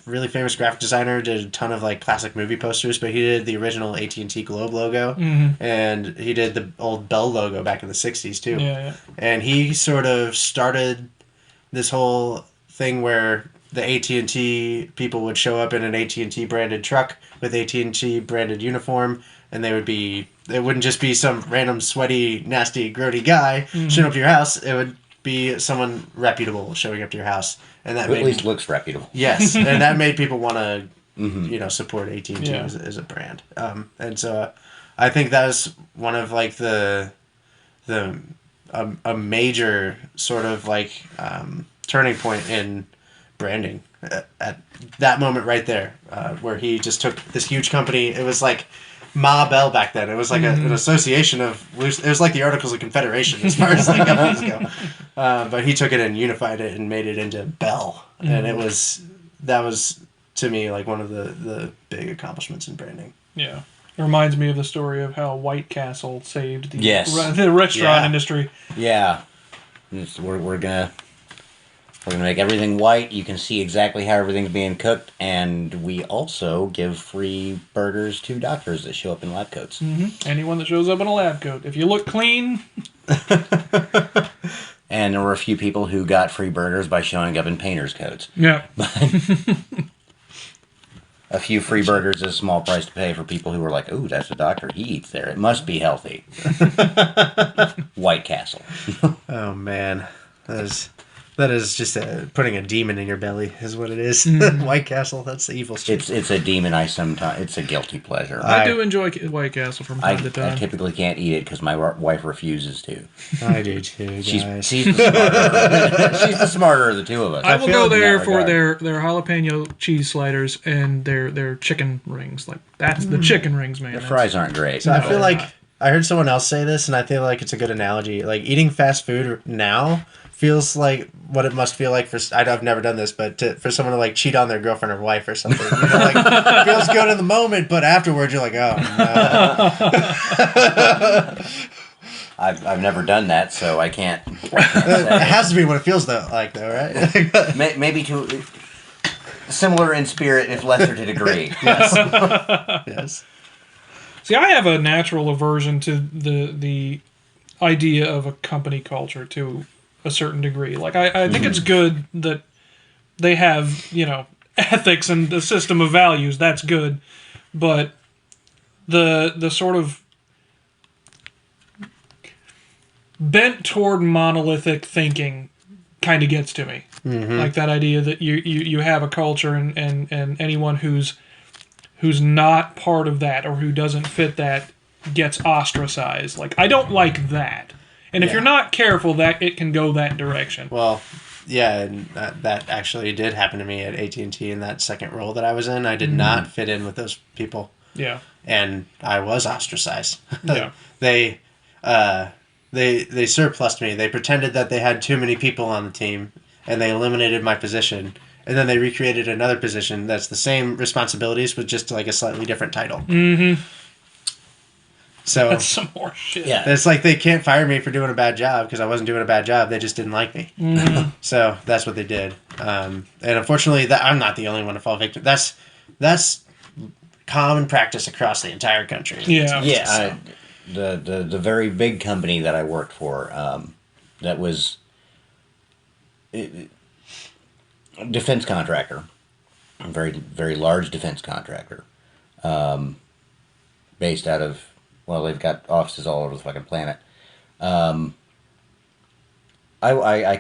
S2: really famous graphic designer, did a ton of like classic movie posters, but he did the original AT&T Globe logo, and he did the old Bell logo back in the 60s too.
S3: Yeah.
S2: And he sort of started this whole thing where the AT&T people would show up in an AT&T branded truck with AT&T branded uniform, and it wouldn't just be some random sweaty, nasty, grody guy showing up to your house. It would be someone reputable showing up to your house, and that
S1: at least looks reputable.
S2: Yes, and that made people want to, support AT&T as a brand. And so I think that was one of like a major sort of like turning point in branding at that moment right there, where he just took this huge company. It was like Ma Bell back then. It was like an association of loose. It was like the Articles of Confederation as far as like companies go. But he took it and unified it and made it into Bell, and that was to me like one of the big accomplishments in branding.
S3: Yeah. It reminds me of the story of how White Castle saved the
S1: the
S3: restaurant industry.
S1: Yeah, we're gonna make everything white. You can see exactly how everything's being cooked, and we also give free burgers to doctors that show up in lab coats.
S3: Mm-hmm. Anyone that shows up in a lab coat, if you look clean.
S1: And there were a few people who got free burgers by showing up in painter's coats.
S3: Yeah.
S1: A few free burgers is a small price to pay for people who are like, "Ooh, that's a doctor. He eats there. It must be healthy." White Castle.
S2: Oh man, that is just putting a demon in your belly, is what it is. White Castle, that's the evil stuff.
S1: It's a demon. It's a guilty pleasure.
S3: I do enjoy White Castle from time to time.
S1: I typically can't eat it because my wife refuses to.
S2: I do too, guys.
S1: She's the smarter. She's the smarter of the two of us.
S3: I will go there for their jalapeno cheese sliders and their chicken rings. Like that's the chicken rings, man.
S1: Their fries aren't great.
S2: So I I heard someone else say this, and I feel like it's a good analogy. Like, eating fast food now feels like what it must feel like for, I've never done this, but for someone to, like, cheat on their girlfriend or wife or something. You know, like, it feels good in the moment, but afterwards you're like, oh, no.
S1: I've never done that, so I can't.
S2: It has to be what it feels like, though, right?
S1: Maybe to similar in spirit, if lesser to degree.
S2: Yes. Yes.
S3: See, I have a natural aversion to the idea of a company culture to a certain degree. Like, I think it's good that they have, ethics and a system of values. That's good. But the sort of bent toward monolithic thinking kind of gets to me. Mm-hmm. Like that idea that you have a culture and anyone who's not part of that or who doesn't fit that gets ostracized. Like, I don't like that. And if you're not careful, that it can go that direction.
S2: Well, yeah, and that actually did happen to me at AT&T in that second role that I was in. I did not fit in with those people.
S3: Yeah.
S2: And I was ostracized.
S3: Yeah.
S2: They surplused me. They pretended that they had too many people on the team, and they eliminated my position. And then they recreated another position that's the same responsibilities with just like a slightly different title.
S3: Mm-hmm.
S2: So
S3: that's some more shit.
S2: Yeah, it's like they can't fire me for doing a bad job because I wasn't doing a bad job. They just didn't like me. Mm-hmm. So that's what they did. And unfortunately, I'm not the only one to fall victim. That's common practice across the entire country.
S3: Yeah,
S1: yeah. So. The very big company that I worked for, that was a defense contractor, a very, very large defense contractor, based out of, well, they've got offices all over the fucking planet. I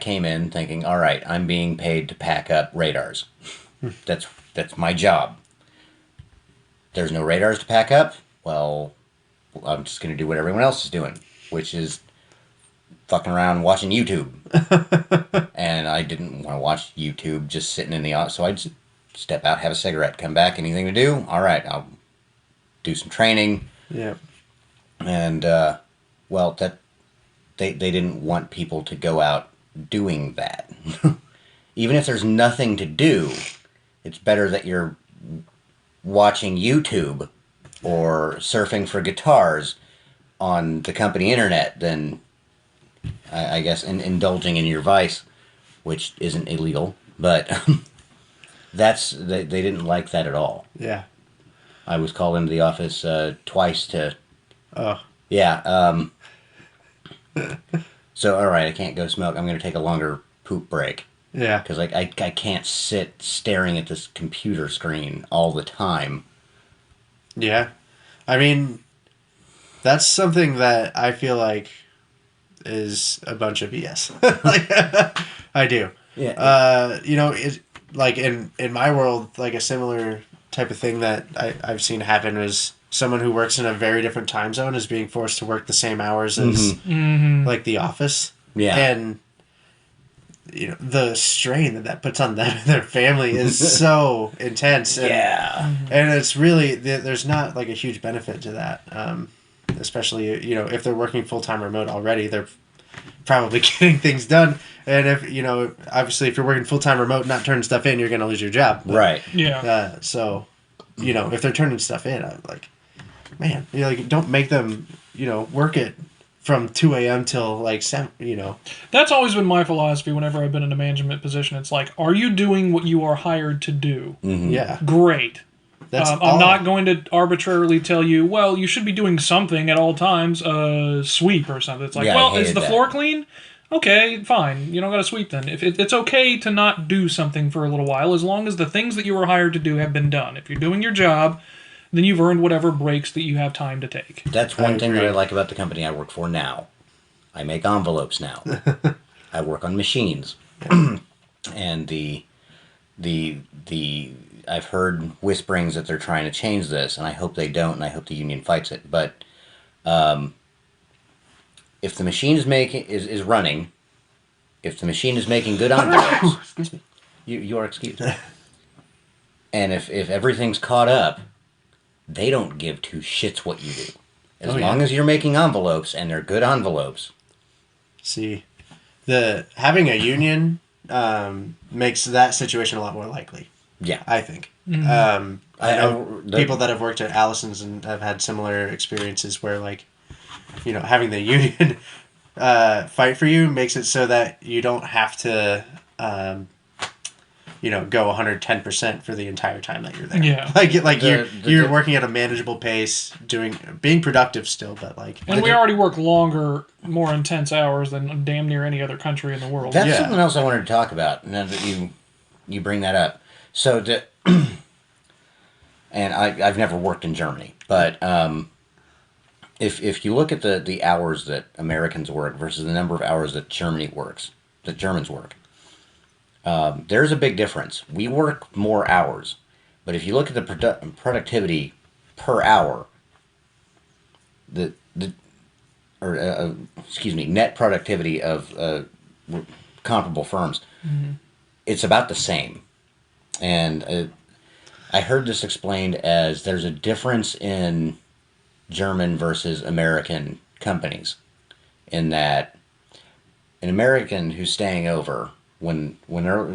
S1: came in thinking, all right, I'm being paid to pack up radars. That's my job. There's no radars to pack up? Well, I'm just going to do what everyone else is doing, which is fucking around watching YouTube. And I didn't want to watch YouTube just sitting in the office, so I'd step out, have a cigarette, come back, anything to do? All right, I'll do some training.
S2: Yeah.
S1: And, well, that they didn't want people to go out doing that. Even if there's nothing to do, it's better that you're watching YouTube or surfing for guitars on the company internet than, I guess, indulging in your vice, which isn't illegal. But they didn't like that at all.
S2: Yeah.
S1: I was called into the office twice to...
S2: Oh.
S1: Yeah. So, all right, I can't go smoke. I'm going to take a longer poop break.
S2: Yeah.
S1: Because I can't sit staring at this computer screen all the time.
S2: Yeah. I mean, that's something that I feel like is a bunch of BS. Like, I do.
S1: Yeah.
S2: It's like in my world, like a similar type of thing that I've seen happen is someone who works in a very different time zone is being forced to work the same hours as like the office.
S1: Yeah.
S2: And the strain that puts on them and their family is so intense. And, and it's really, there's not like a huge benefit to that. Especially, if they're working full-time remote already, they're probably getting things done. And if, obviously if you're working full-time remote, not turning stuff in, you're going to lose your job. But,
S1: right.
S3: Yeah.
S2: So, if they're turning stuff in, I'm like, man, don't make them, work it from 2 a.m. till like 7,
S3: That's always been my philosophy whenever I've been in a management position. It's like, are you doing what you are hired to do?
S1: Mm-hmm.
S2: Yeah.
S3: Great. I'm not going to arbitrarily tell you, well, you should be doing something at all times, sweep or something. It's like, is the floor clean? Okay, fine. You don't got to sweep then. If it's okay to not do something for a little while, as long as the things that you were hired to do have been done. If you're doing your job, then you've earned whatever breaks that you have time to take.
S1: That's one thing that I like about the company I work for now. I make envelopes now. I work on machines. And the I've heard whisperings that they're trying to change this, and I hope they don't, and I hope the union fights it. But if the machine is running, if the machine is making good envelopes, excuse me, you are excused. And if everything's caught up, they don't give two shits what you do. As long as you're making envelopes, and they're good envelopes.
S2: See, having a union makes that situation a lot more likely.
S1: Yeah.
S2: I think.
S3: Mm-hmm.
S2: I know people that have worked at Allison's and have had similar experiences where, like, you know, having the union fight for you makes it so that you don't have to, you know, go 110% for the entire time that you're there.
S3: Yeah.
S2: You're working at a manageable pace, being productive still, but like.
S3: And we already work longer, more intense hours than damn near any other country in the world.
S1: That's something else I wanted to talk about. Now that you bring that up, so and I've never worked in Germany, but if you look at the hours that Americans work versus the number of hours that Germans work, there's a big difference. We work more hours, but if you look at the productivity per hour, net productivity of comparable firms, it's about the same. And I heard this explained as there's a difference in German versus American companies, in that an American who's staying over, when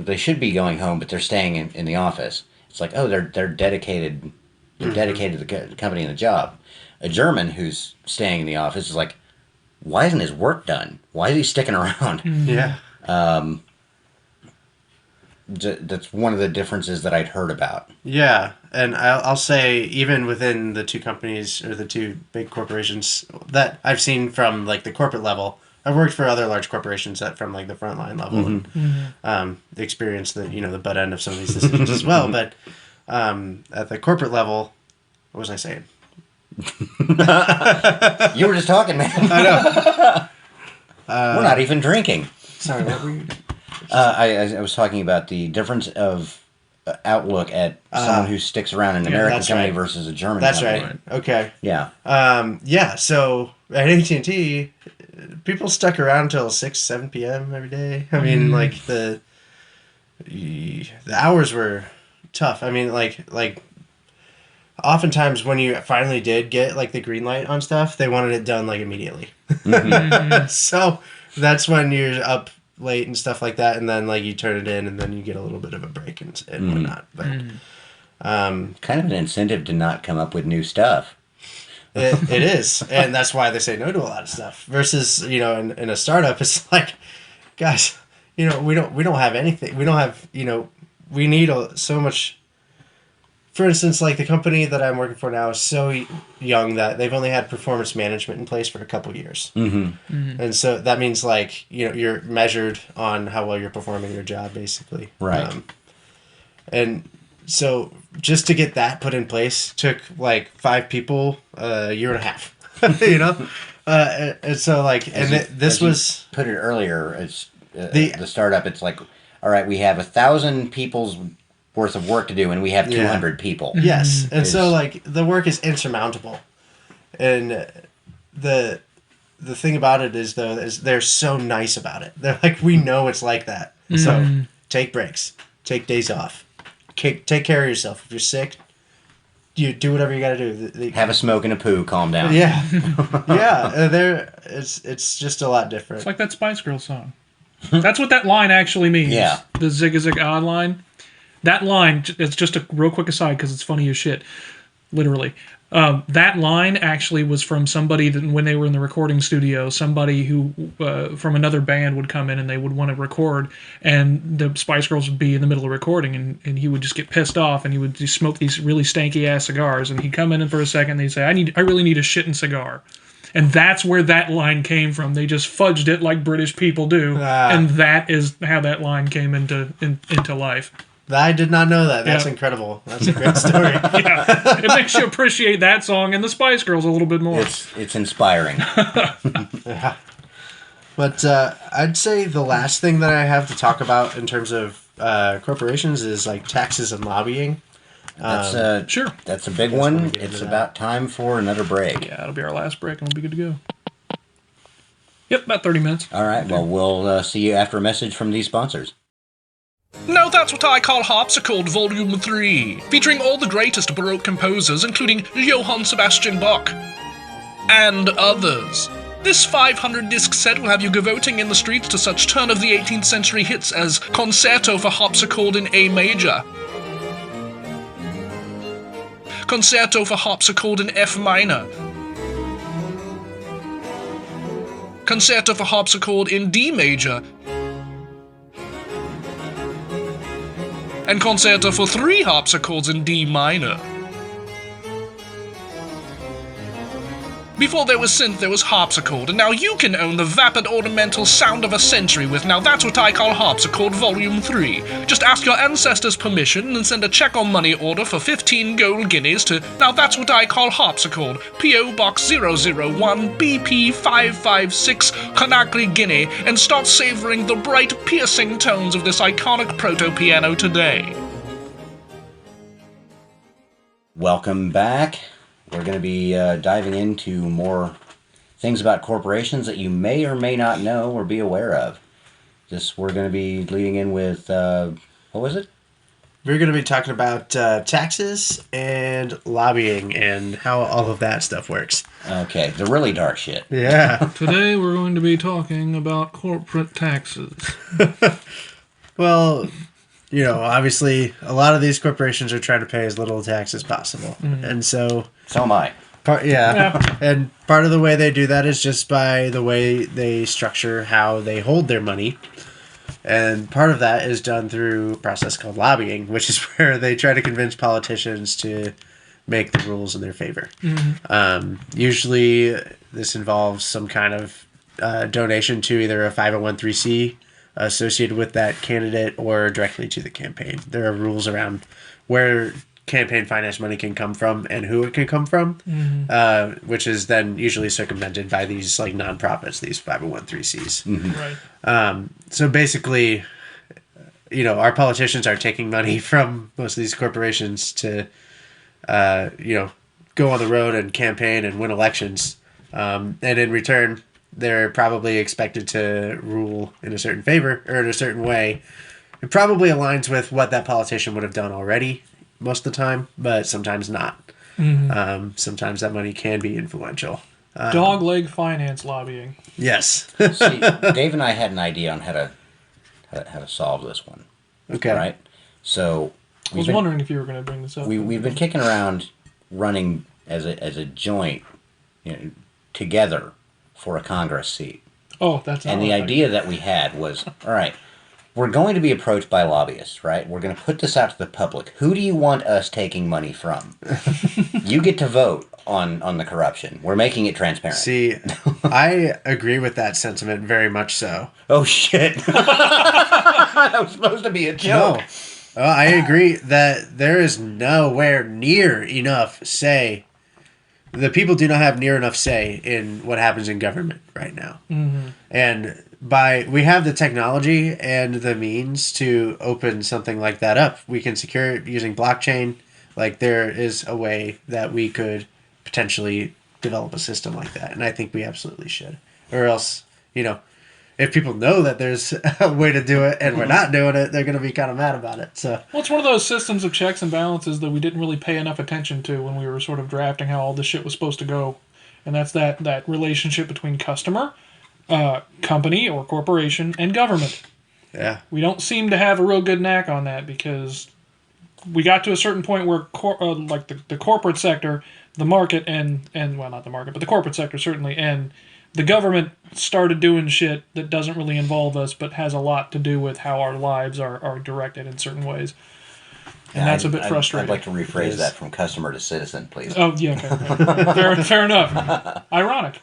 S1: they should be going home, but they're staying in the office, it's like, oh, they're dedicated. They're dedicated to the company and the job. A German who's staying in the office is like, why isn't his work done? Why is he sticking around?
S2: Yeah.
S1: That's one of the differences that I'd heard about.
S2: Yeah, and I'll say even within the two companies or the two big corporations that I've seen from like the corporate level, I've worked for other large corporations that from like the frontline level and experienced the butt end of some of these decisions as well. But at the corporate level, what was I saying?
S1: You were just talking, man.
S2: I know.
S1: We're not even drinking.
S2: Sorry, what were you?
S1: I was talking about the difference of outlook at someone who sticks around in an American company versus a German company.
S2: That's right. Okay.
S1: Yeah.
S2: Yeah, so at AT&T, people stuck around until 6, 7 p.m. every day. I mean, like, the hours were tough. I mean, like oftentimes when you finally did get, like, the green light on stuff, they wanted it done, like, immediately. So that's when you're up late and stuff like that, and then like you turn it in, and then you get a little bit of a break and whatnot. But
S1: kind of an incentive to not come up with new stuff.
S2: it is, and that's why they say no to a lot of stuff. Versus, in a startup, it's like, guys, we don't have anything. We don't have, we need so much. For instance, like the company that I'm working for now is so young that they've only had performance management in place for a couple years. And so that means like, you're measured on how well you're performing your job, basically.
S1: Right.
S2: And so just to get that put in place took like 5 people a year and a half, and so like, this was
S1: put it earlier. It's the startup. It's like, all right, we have 1,000 people's worth of work to do, and we have 200 people.
S2: Yes, and so like the work is insurmountable, and the thing about it is though is they're so nice about it. They're like, we know it's like that, so take breaks, take days off, take care of yourself. If you're sick, you do whatever you got to do.
S1: Have a smoke and a poo, calm down.
S2: Yeah, yeah. It's just a lot different.
S3: It's like that Spice Girls song. That's what that line actually means.
S1: Yeah,
S3: the zig a zig odd line. That line, it's just a real quick aside because it's funny as shit, literally. That line actually was from somebody that when they were in the recording studio, somebody who from another band would come in and they would want to record, and the Spice Girls would be in the middle of recording, and he would just get pissed off, and he would just smoke these really stanky ass cigars, and he'd come in for a second, and they'd say, I really need a shitting cigar. And that's where that line came from. They just fudged it like British people do, and that is how that line came into life.
S2: I did not know that. That's incredible. That's a great story.
S3: Yeah, it makes you appreciate that song and the Spice Girls a little bit more.
S1: It's inspiring.
S2: Yeah. But I'd say the last thing that I have to talk about in terms of corporations is like taxes and lobbying.
S1: That's
S3: sure.
S1: That's a big one. It's about time for another break.
S3: Yeah, it'll be our last break, and we'll be good to go. Yep, about 30 minutes.
S1: All right. Well, we'll see you after a message from these sponsors.
S4: Now that's what I call Harpsichord Volume 3, featuring all the greatest Baroque composers, including Johann Sebastian Bach. and others. This 500-disc set will have you voting in the streets to such turn of the 18th century hits as Concerto for Harpsichord in A major, Concerto for Harpsichord in F minor, Concerto for Harpsichord in D major, and Concerto for 3 harpsichords in D minor. Before there was synth, there was harpsichord, and now you can own the vapid ornamental sound of a century with Now That's What I Call Harpsichord Volume 3. Just ask your ancestors' permission and send a check or money order for 15 gold guineas to Now That's What I Call Harpsichord, P.O. Box 001, BP 556, Conakry, Guinea, and start savoring the bright, piercing tones of this iconic proto-piano today.
S1: Welcome back. We're going to be diving into more things about corporations that you may or may not know or be aware of. We're going to be leading in with, what was it?
S2: We're going to be talking about taxes and lobbying and how all of that stuff works.
S1: Okay, the really dark shit.
S2: Yeah.
S3: Today we're going to be talking about corporate taxes.
S2: Well, you know, obviously, a lot of these corporations are trying to pay as little tax as possible. Mm-hmm. And so
S1: am I.
S2: And part of the way they do that is just by the way they structure how they hold their money. And part of that is done through a process called lobbying, which is where they try to convince politicians to make the rules in their favor. Mm-hmm. Usually, this involves some kind of donation to either a 501(c) associated with that candidate or directly to the campaign. There are rules around where campaign finance money can come from and who it can come from, which is then usually circumvented by these like nonprofits, these 501(c)s.
S1: Mm-hmm.
S3: Right.
S2: So basically, you know, our politicians are taking money from most of these corporations to, you know, go on the road and campaign and win elections. And in return, they're probably expected to rule in a certain favor or in a certain way. It probably aligns with what that politician would have done already most of the time, but sometimes not. Mm-hmm. Sometimes that money can be influential.
S3: Dogleg finance lobbying.
S2: Yes.
S1: See, Dave and I had an idea on how to solve this one.
S2: Okay.
S1: Right? So
S3: I was wondering if you were going to bring this up.
S1: We've been kicking around running as a joint, you know, together for a Congress seat.
S3: Oh, that's
S1: and the idea that we had was, all right, we're going to be approached by lobbyists, right? We're going to put this out to the public. Who do you want us taking money from? You get to vote on the corruption. We're making it transparent.
S2: See, I agree with that sentiment very much so.
S1: Oh, shit. That was supposed to be a joke.
S2: No. I agree that there is nowhere near enough say. The people do not have near enough say in what happens in government right now. Mm-hmm. And we have the technology and the means to open something like that up. We can secure it using blockchain. Like, there is a way that we could potentially develop a system like that. And I think we absolutely should. Or else, you know, if people know that there's a way to do it and we're not doing it, they're going to be kind of mad about it. So,
S3: well, it's one of those systems of checks and balances that we didn't really pay enough attention to when we were sort of drafting how all this shit was supposed to go. And that's that relationship between customer, company or corporation, and government.
S2: Yeah.
S3: We don't seem to have a real good knack on that because we got to a certain point where like the corporate sector, the market, and well, not the market, but the corporate sector certainly, and the government started doing shit that doesn't really involve us, but has a lot to do with how our lives are directed in certain ways. And that's a bit frustrating.
S1: I'd like to rephrase that from customer to citizen, please.
S3: Oh, yeah. Okay. Fair enough. Ironic.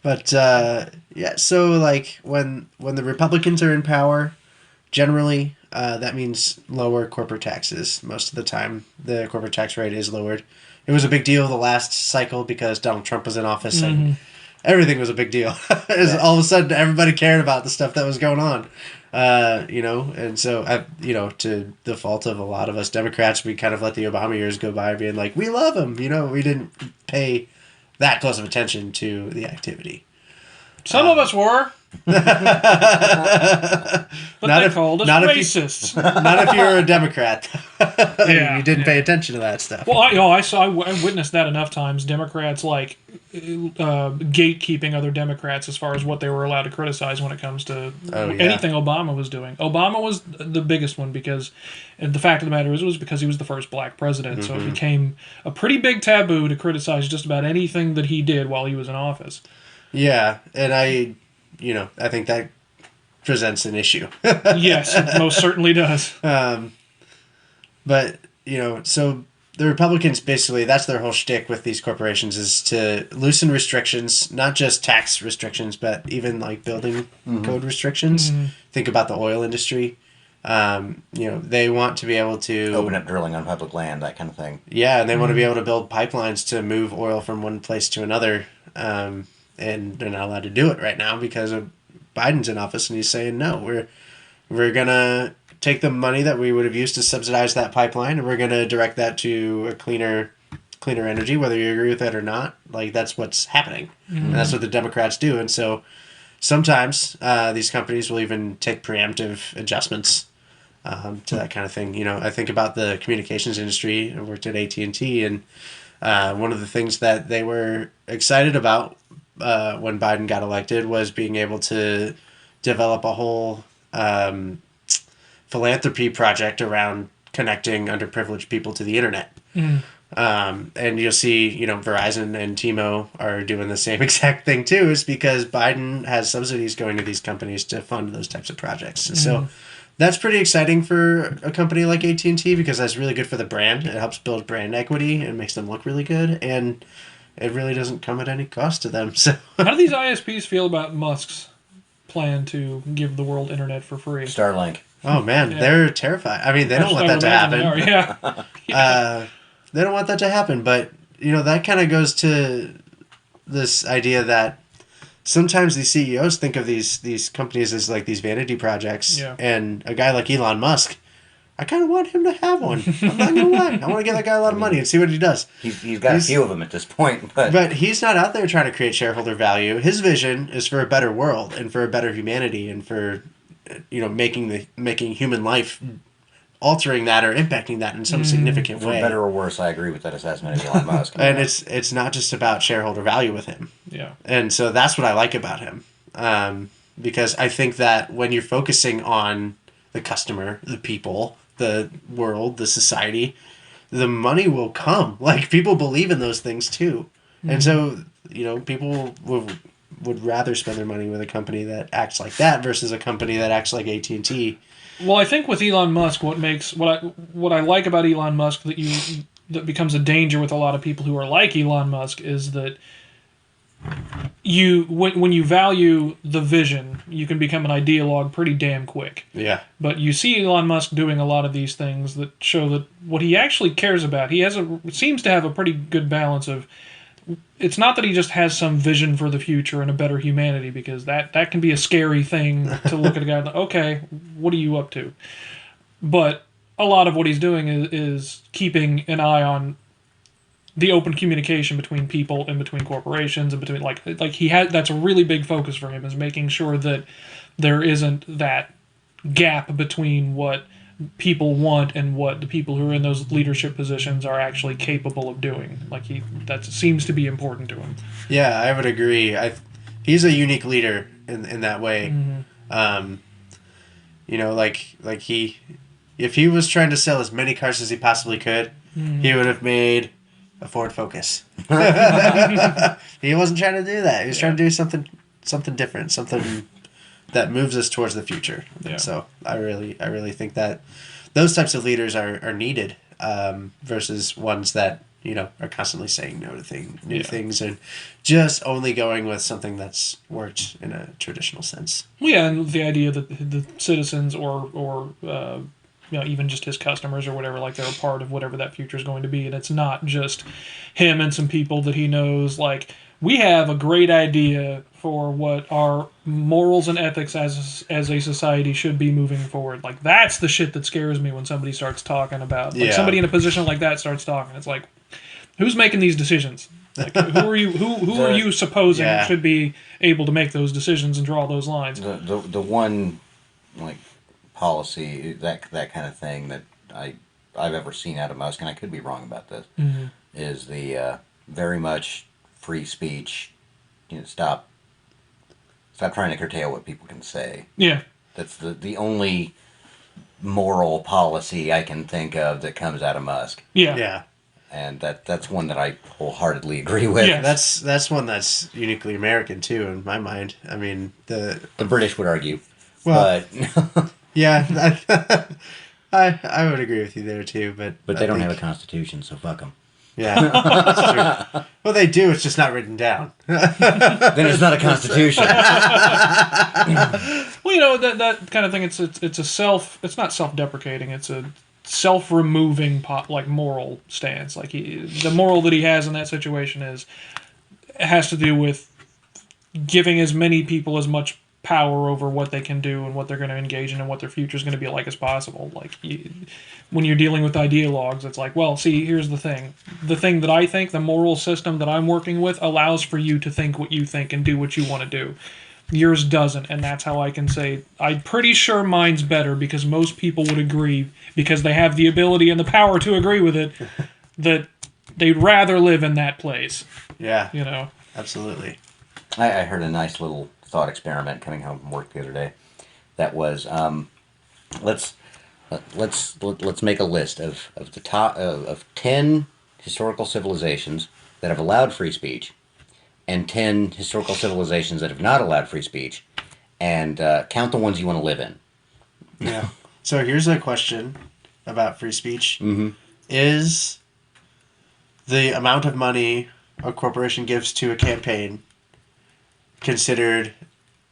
S2: But, yeah, so, like, when the Republicans are in power, generally, that means lower corporate taxes. Most of the time, the corporate tax rate is lowered. It was a big deal the last cycle because Donald Trump was in office and everything was a big deal. All of a sudden, everybody cared about the stuff that was going on, you know. And so, you know, to the fault of a lot of us Democrats, we kind of let the Obama years go by being like, we love him. You know, we didn't pay that close of attention to the activity.
S3: Some of us were. But they called us racists.
S2: Not if you're a Democrat.
S3: Yeah,
S2: you didn't pay attention to that stuff.
S3: Well, I witnessed that enough times. Democrats, like, gatekeeping other Democrats as far as what they were allowed to criticize when it comes to anything Obama was doing. Obama was the biggest one because, and the fact of the matter is, it was because he was the first black president. So it became a pretty big taboo to criticize just about anything that he did while he was in office.
S2: Yeah, and I think that presents an issue.
S3: Yes, it most certainly does.
S2: But, so the Republicans basically, that's their whole shtick with these corporations, is to loosen restrictions, not just tax restrictions, but even like building code restrictions. Think about the oil industry. They want to be able to
S1: open up drilling on public land, that kind of thing.
S2: Yeah, and they want to be able to build pipelines to move oil from one place to another. And they're not allowed to do it right now because of Biden's in office, and he's saying, no, we're going to take the money that we would have used to subsidize that pipeline, and we're going to direct that to a cleaner energy, whether you agree with that or not. Like, that's what's happening. And that's what the Democrats do. And so sometimes these companies will even take preemptive adjustments to that kind of thing. I think about the communications industry. I worked at AT&T, and one of the things that they were excited about when Biden got elected was being able to develop a whole philanthropy project around connecting underprivileged people to the internet. And you'll see, Verizon and T-Mo are doing the same exact thing too, is because Biden has subsidies going to these companies to fund those types of projects. So that's pretty exciting for a company like AT&T because that's really good for the brand. It helps build brand equity and makes them look really good. And it really doesn't come at any cost to them. So
S3: how do these ISPs feel about Musk's plan to give the world internet for free?
S1: Starlink.
S2: Oh man, they're terrified. I mean, they don't want that to happen. They don't want that to happen, but that kind of goes to this idea that sometimes these CEOs think of these companies as like these vanity projects, and a guy like Elon Musk, I kind of want him to have one. I'm not gonna lie. I want to give that guy a lot of money and see what he does.
S1: He's got a few of them at this point,
S2: but he's not out there trying to create shareholder value. His vision is for a better world and for a better humanity and for making human life, altering that or impacting that in some significant way.
S1: For better or worse, I agree with that assessment of Elon Musk.
S2: And it's not just about shareholder value with him.
S3: Yeah.
S2: And so that's what I like about him, because I think that when you're focusing on the customer, the people, the world, the society, the money will come. Like, people believe in those things too. And so, people would rather spend their money with a company that acts like that versus a company that acts like AT&T.
S3: Well, I think with Elon Musk, what I like about Elon Musk that becomes a danger with a lot of people who are like Elon Musk is that when you value the vision, you can become an ideologue pretty damn quick.
S2: Yeah.
S3: But you see Elon Musk doing a lot of these things that show that what he actually cares about, seems to have a pretty good balance of. It's not that he just has some vision for the future and a better humanity, because that can be a scary thing to look at a guy like, okay, what are you up to? But a lot of what he's doing is keeping an eye on the open communication between people and between corporations and between that's a really big focus for him, is making sure that there isn't that gap between what people want and what the people who are in those leadership positions are actually capable of doing. That seems to be important to him.
S2: Yeah, I would agree. He's a unique leader in that way. If he was trying to sell as many cars as he possibly could, he would have made a Ford Focus. He wasn't trying to do that. He was trying to do something different, something that moves us towards the future. Yeah. So I really think that those types of leaders are needed, versus ones that are constantly saying no to new things and just only going with something that's worked in a traditional sense.
S3: Well, yeah, and the idea that the citizens or even just his customers or whatever, they're a part of whatever that future is going to be, and it's not just him and some people that he knows. We have a great idea for what our morals and ethics as a society should be moving forward. That's the shit that scares me when somebody starts talking about. Somebody in a position like that starts talking. It's like, who's making these decisions? Who are you? Who are you supposing should be able to make those decisions and draw those lines?
S1: The one policy that kind of thing that I've ever seen out of Musk, and I could be wrong about this, is the very much free speech. Stop trying to curtail what people can say.
S3: Yeah.
S1: That's the only moral policy I can think of that comes out of Musk.
S3: Yeah.
S2: Yeah.
S1: And that's one that I wholeheartedly agree with.
S3: Yeah.
S2: That's one that's uniquely American too, in my mind. I mean, the
S1: British would argue,
S2: well,
S1: but
S2: yeah, I would agree with you there too. But
S1: they don't have a constitution, so fuck them.
S2: Yeah, that's true. Well, they do. It's just not written down.
S1: Then it's not a constitution.
S3: Well, that kind of thing. It's it's not self-deprecating. It's a self-removing moral stance. Like the moral that he has in that situation has to do with giving as many people as much power over what they can do and what they're going to engage in and what their future is going to be like as possible. Like when you're dealing with ideologues, it's like, well, see, here's the thing. The thing that I think, the moral system that I'm working with, allows for you to think what you think and do what you want to do. Yours doesn't, and that's how I can say I'm pretty sure mine's better because most people would agree, because they have the ability and the power to agree with it, that they'd rather live in that place.
S2: Yeah. Absolutely.
S1: I heard a nice little thought experiment coming home from work the other day. That was let's make a list of the top of 10 historical civilizations that have allowed free speech, and 10 historical civilizations that have not allowed free speech, and count the ones you want to live in.
S2: Yeah. So here's a question about free speech.
S1: Mm-hmm.
S2: Is the amount of money a corporation gives to a campaign considered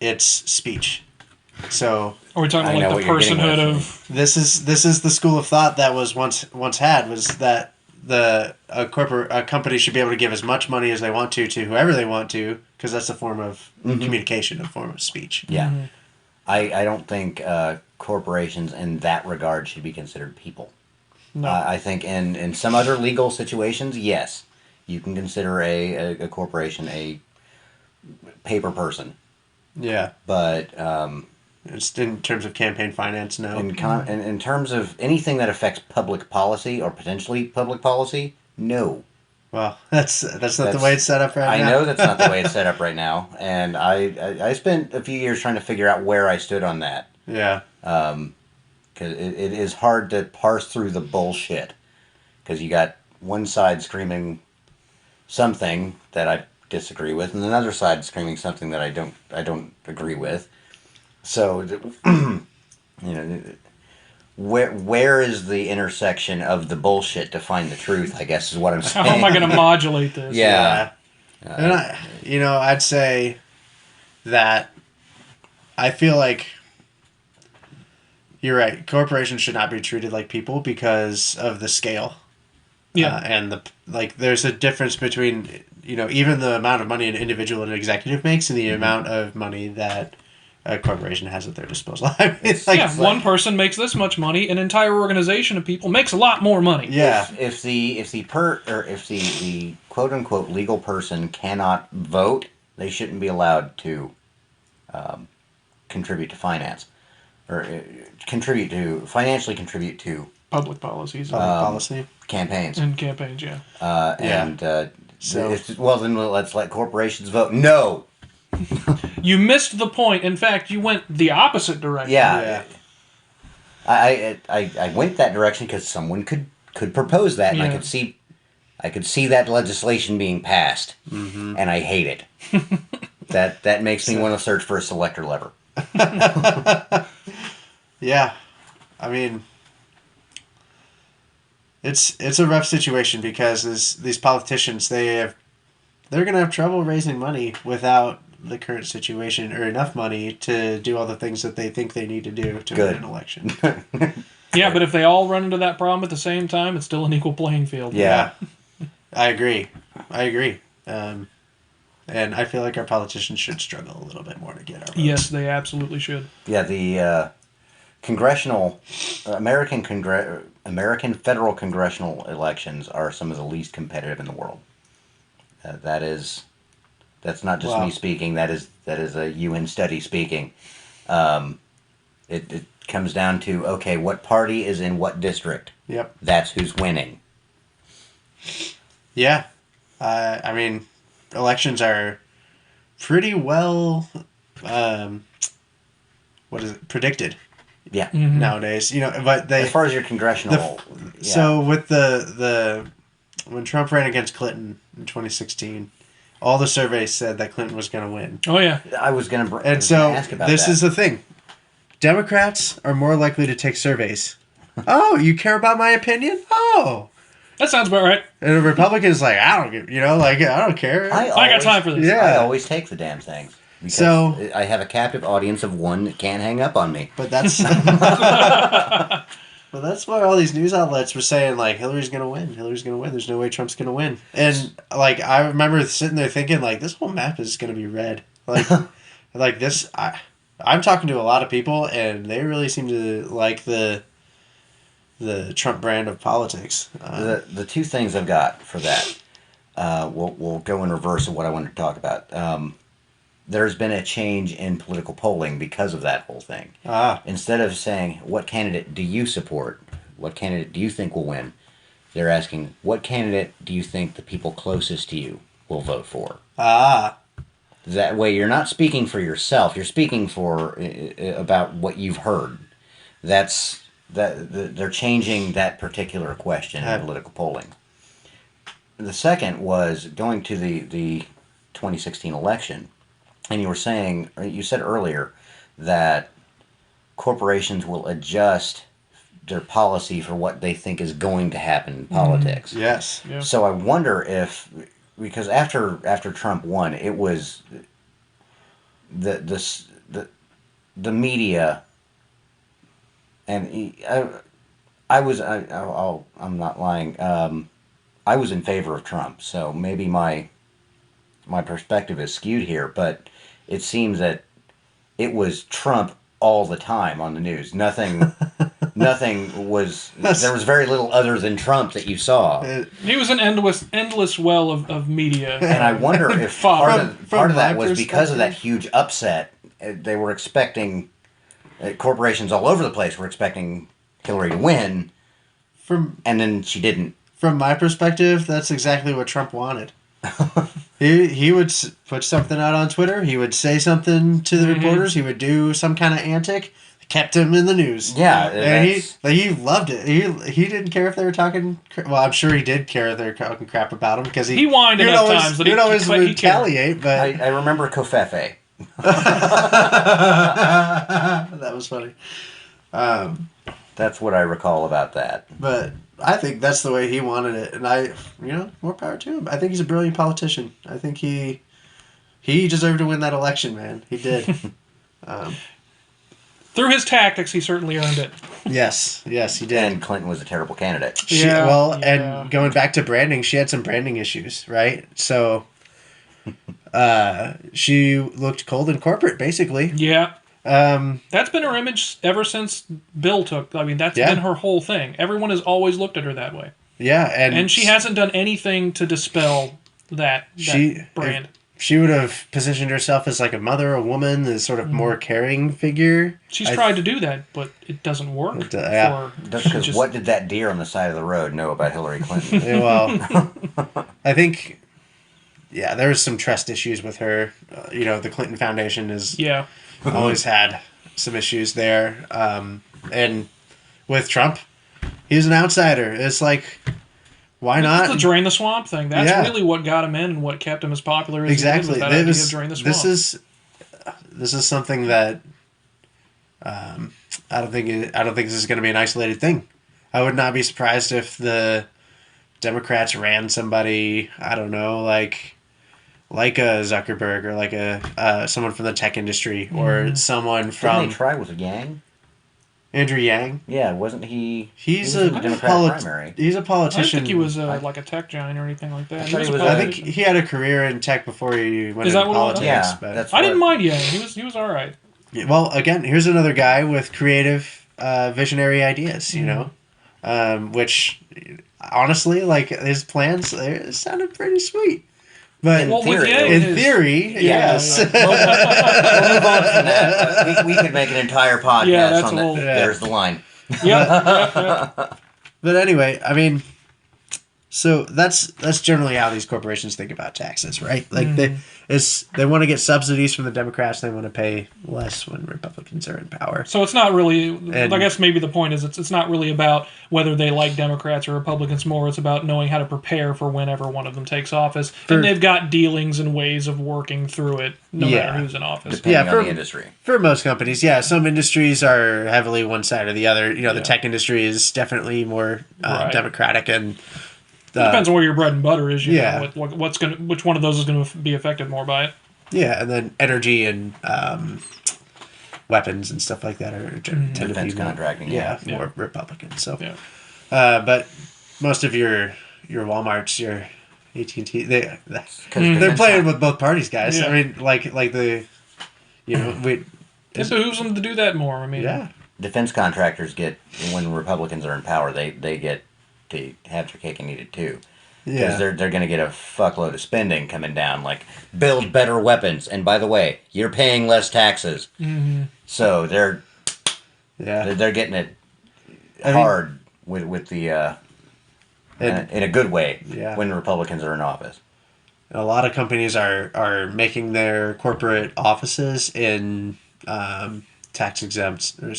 S2: its speech? So
S3: are we talking like the personhood of
S2: this is the school of thought that was once had, was that a company should be able to give as much money as they want to whoever they want to, because that's a form of communication, a form of speech.
S1: Yeah. Mm-hmm. I don't think corporations in that regard should be considered people.
S3: No.
S1: I think in some other legal situations, yes, you can consider a corporation a paper person.
S2: Yeah.
S1: But
S2: it's in terms of campaign finance, no.
S1: In terms of anything that affects public policy or potentially public policy, no.
S2: Well, that's not the way it's set up right now.
S1: I know that's not the way it's set up right now, and I spent a few years trying to figure out where I stood on that.
S2: Yeah.
S1: Because it is hard to parse through the bullshit, because you got one side screaming something that I disagree with, and another side screaming something that I don't agree with. So, where is the intersection of the bullshit to find the truth, I guess is what I'm saying.
S3: How am I going to modulate this?
S1: Yeah.
S2: And I'd say that I feel like you're right. Corporations should not be treated like people because of the scale.
S3: Yeah.
S2: And there's a difference between, even the amount of money an individual and an executive makes and the amount of money that a corporation has at their disposal. I mean,
S3: one person makes this much money, an entire organization of people makes a lot more money.
S2: Yeah.
S1: If the quote unquote legal person cannot vote, they shouldn't be allowed to contribute to finance, or financially contribute to
S3: public policies,
S2: policy
S1: campaigns
S3: and campaigns. Yeah.
S1: Then let's let corporations vote. No.
S3: You missed the point. In fact, you went the opposite direction.
S1: Yeah. I went that direction because someone could propose that, and I could see that legislation being passed, and I hate it. that makes me want to search for a selector lever.
S2: Yeah, I mean, it's a rough situation because these politicians they're gonna have trouble raising money without the current situation, or enough money to do all the things that they think they need to do to win an election.
S3: Yeah, but if they all run into that problem at the same time, it's still an equal playing field.
S2: Yeah. I agree. And I feel like our politicians should struggle a little bit more to get our votes.
S3: Yes, they absolutely should.
S1: Yeah, the American federal congressional elections are some of the least competitive in the world. That's not just me speaking. That is a UN study speaking. It comes down to, okay, what party is in what district?
S2: Yep.
S1: That's who's winning.
S2: Yeah. I mean, elections are pretty well, predicted.
S1: Yeah.
S2: Nowadays, but
S1: As far as your congressional,
S2: so with the when Trump ran against Clinton in 2016, all the surveys said that Clinton was going to win.
S3: Oh yeah.
S1: I was going to
S2: ask about this. Is the thing. Democrats are more likely to take surveys. Oh, you care about my opinion? Oh.
S3: That sounds about right.
S2: And the Republicans like, I don't care.
S3: I got time for this.
S2: Yeah.
S1: I always take the damn things. Because I have a captive audience of one that can't hang up on me.
S2: But that's but that's why all these news outlets were saying, like, Hillary's going to win. There's no way Trump's going to win. And, like, I remember sitting there thinking, like, this whole map is going to be red. Like, like this, I'm talking to a lot of people, and they really seem to like the Trump brand of politics.
S1: The two things I've got for that, we'll go in reverse of what I wanted to talk about. There's been a change in political polling because of that whole thing. Instead of saying, what candidate do you support? What candidate do you think will win? They're asking, what candidate do you think the people closest to you will vote for? That way you're not speaking for yourself. You're speaking for about what you've heard. They're changing that particular question in political polling. The second was going to the 2016 election. And you said earlier that corporations will adjust their policy for what they think is going to happen in politics.
S2: Yes.
S3: Yeah.
S1: So I wonder if, because after Trump won, it was the media, and I'm not lying. I was in favor of Trump, so maybe my perspective is skewed here, but it seems that it was Trump all the time on the news. Nothing was. There was very little other than Trump that you saw.
S3: He was an endless well of media.
S1: And I wonder if part of that was because of that huge upset. They were expecting corporations all over the place were expecting Hillary to win, and then she didn't.
S2: From my perspective, that's exactly what Trump wanted. He would put something out on Twitter. He would say something to the reporters. He would do some kind of antic. Kept him in the news.
S1: Yeah,
S2: and he loved it. He didn't care if they were talking. Well, I'm sure he did care if they were talking crap about him because he whined enough times that he would always retaliate. But
S1: I remember Kofefe.
S2: That was funny.
S1: That's what I recall about that.
S2: But I think that's the way he wanted it, and more power to him. I think he's a brilliant politician. I think he deserved to win that election, man. He did.
S3: Through his tactics, he certainly earned it.
S2: Yes, he did.
S1: And Clinton was a terrible candidate.
S2: And going back to branding, she had some branding issues, right? So, she looked cold and corporate, basically.
S3: Yeah. That's been her image ever since Bill took. I mean, that's been her whole thing. Everyone has always looked at her that way.
S2: Yeah,
S3: and she hasn't done anything to dispel that brand.
S2: She would have positioned herself as like a mother, a woman, as sort of more caring figure.
S3: She's tried to do that, but it doesn't work.
S1: Because what did that deer on the side of the road know about Hillary Clinton?
S2: Well, I think, there was some trust issues with her. The Clinton Foundation is always had some issues there. And with Trump, he's an outsider. It's like, why not?
S3: The drain the swamp thing. That's really what got him in and what kept him as popular as
S2: exactly.
S3: he did with that idea of drain the swamp.
S2: This is something that I don't think this is going to be an isolated thing. I would not be surprised if the Democrats ran somebody, I don't know, like a Zuckerberg or like a someone from the tech industry or someone from.
S1: Didn't they try with Yang?
S2: Andrew Yang?
S1: Yeah, wasn't he?
S2: He's a Democratic primary. He's a politician.
S3: I didn't think he was like a tech giant or anything like that.
S2: I think he had a career in tech before he went into politics.
S1: Yeah,
S3: I didn't mind Yang. He was all right.
S2: Yeah, well, again, here's another guy with creative, visionary ideas. Which honestly, like his plans, they sounded pretty sweet. But in theory, yes.
S1: We'll move on from that. We could make an entire podcast on that. There's the line.
S3: Yep.
S2: But anyway, I mean, So that's generally how these corporations think about taxes, right? Like they want to get subsidies from the Democrats. They want to pay less when Republicans are in power.
S3: So it's not really. I guess maybe the point is it's not really about whether they like Democrats or Republicans more. It's about knowing how to prepare for whenever one of them takes office, and they've got dealings and ways of working through it, no matter who's in office.
S1: Depending on the industry.
S2: For most companies, some industries are heavily one side or the other. The tech industry is definitely more Democratic and.
S3: It depends on where your bread and butter is. You know, which one of those is going to be affected more by it.
S2: Yeah, and then energy and weapons and stuff like that are tend to be
S1: contracting.
S2: More Republican. So, but most of your Walmarts, your AT&T, they're playing with both parties, guys.
S3: Yeah.
S2: I mean, like the, it
S3: behooves them to do that more. I mean,
S1: defense contractors get, when Republicans are in power, they get to have their cake and eat it too. Because they're going to get a fuckload of spending coming down, like build better weapons, and by the way, you're paying less taxes. So they're getting it hard with the in a good way when the Republicans are in office.
S2: A lot of companies are making their corporate offices in tax exempt or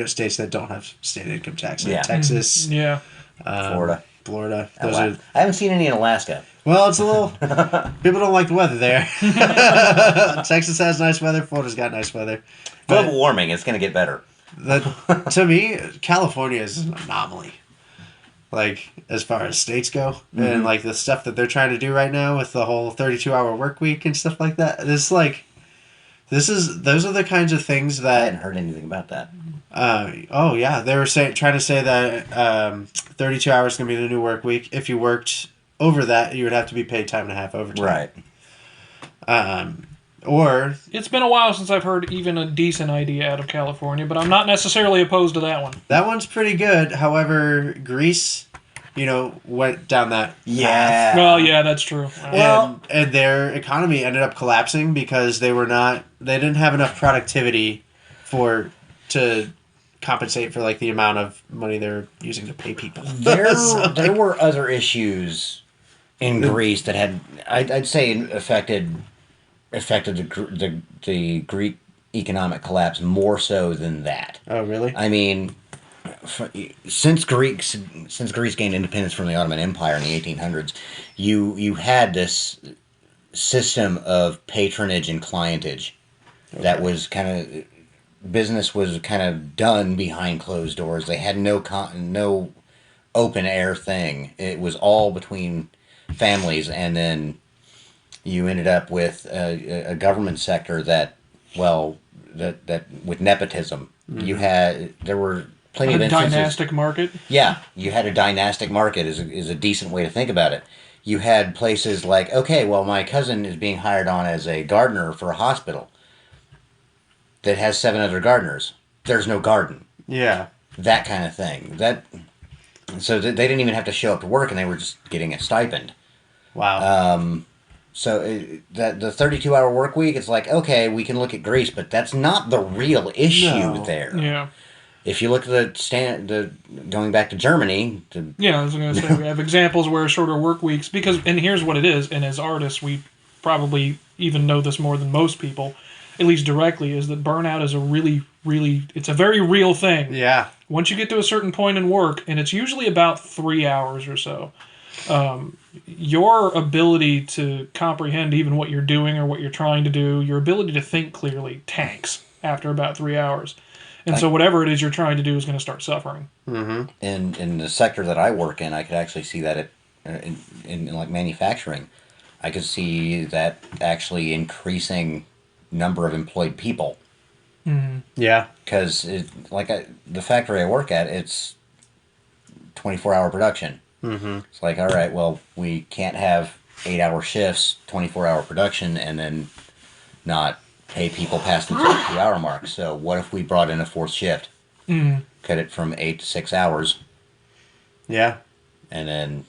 S2: states that don't have state income tax, like Texas, Florida.
S1: I haven't seen any in Alaska.
S2: Well, it's a little. People don't like the weather there. Texas has nice weather. Florida's got nice weather.
S1: Global warming. It's going to get better.
S2: To me, California is an anomaly. Like, as far as states go, and like the stuff that they're trying to do right now with the whole 32-hour work week and stuff like that. Those are the kinds of things that
S1: I hadn't heard anything about that.
S2: They were trying to say that 32 hours is going to be the new work week. If you worked over that, you would have to be paid time and a half overtime.
S1: Right.
S2: Or
S3: it's been a while since I've heard even a decent idea out of California, but I'm not necessarily opposed to that one.
S2: That one's pretty good. However, Greece, went down that path.
S3: Well, yeah, that's true.
S2: And their economy ended up collapsing because they didn't have enough productivity to compensate for like the amount of money they're using to pay people.
S1: There were other issues in Greece that had, I'd say, affected the Greek economic collapse more so than that.
S2: Oh, really?
S1: I mean, since Greece gained independence from the Ottoman Empire in the 1800s, you had this system of patronage and clientage that was kind of. Business was kind of done behind closed doors. They had no open air thing. It was all between families, and then you ended up with a government sector that with nepotism. There were plenty of instances.
S3: A dynastic market.
S1: Yeah, you had a dynastic market is a decent way to think about it. You had places like, okay, well, my cousin is being hired on as a gardener for a hospital that has 7 other gardeners. There's no garden.
S2: Yeah.
S1: That kind of thing. So they didn't even have to show up to work, and they were just getting a stipend.
S2: Wow.
S1: So the 32-hour work week, it's like, okay, we can look at Greece, but that's not the real issue there.
S3: Yeah.
S1: If you look at going back to Germany...
S3: I was going to say, we have examples where shorter work weeks, and here's what it is, and as artists, we probably even know this more than most people, at least directly, is that burnout is it's a very real thing.
S2: Yeah.
S3: Once you get to a certain point in work, and it's usually about 3 hours or so, your ability to comprehend even what you're doing or what you're trying to do, your ability to think clearly tanks after about 3 hours. And so whatever it is you're trying to do is going to start suffering.
S2: Mm-hmm.
S1: In the sector that I work in, I could actually see that in like manufacturing. I could see that actually increasing number of employed people.
S3: Mm-hmm.
S2: Yeah.
S1: Because the factory I work at, it's 24-hour production.
S2: Mm-hmm.
S1: It's like, all right, well, we can't have 8-hour shifts, 24-hour production, and then not pay people past the 32-hour mark. So what if we brought in a 4th shift?
S3: Mm-hmm.
S1: Cut it from 8 to 6 hours.
S2: Yeah.
S1: And then,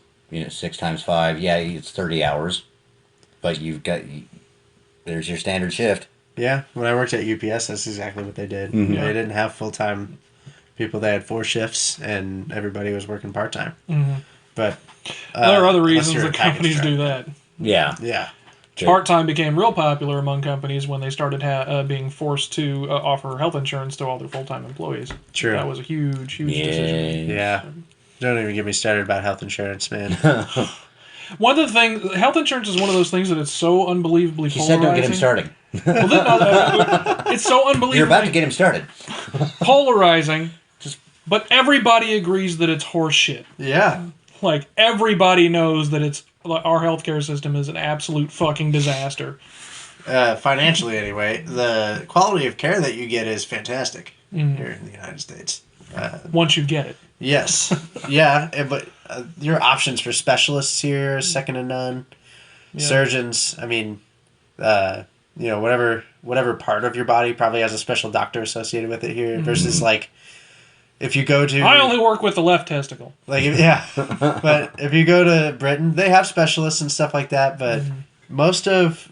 S1: 6 times 5, it's 30 hours. But there's your standard shift.
S2: Yeah, when I worked at UPS, that's exactly what they did.
S1: Mm-hmm.
S2: They didn't have full-time people. They had 4 shifts, and everybody was working part-time.
S3: Mm-hmm.
S2: But
S3: there are other
S2: unless
S3: reasons
S2: you're a
S3: that
S2: package
S3: companies
S2: driver.
S3: do that.
S1: Yeah.
S2: Yeah.
S3: Part-time became real popular among companies when they started being forced to offer health insurance to all their full-time employees.
S2: True.
S3: That was a huge decision.
S2: Yeah. Don't even get me started about health insurance, man.
S3: One of the things, health insurance is one of those things that it's so unbelievably
S1: He
S3: polarizing.
S1: said don't get him started.
S3: Well, it's so unbelievably
S1: You're about to get him started.
S3: polarizing, but everybody agrees that it's horse shit.
S2: Yeah.
S3: Like, everybody knows that our healthcare system is an absolute fucking disaster.
S2: Financially, anyway, the quality of care that you get is fantastic here in the United States.
S3: Once you get it.
S2: Yes. Yeah, but your options for specialists here are second to none.
S3: Yeah.
S2: Surgeons, I mean, whatever part of your body probably has a special doctor associated with it here versus, like, if you go to...
S3: I only work with the left testicle.
S2: Like, yeah. But if you go to Britain, they have specialists and stuff like that, but most of...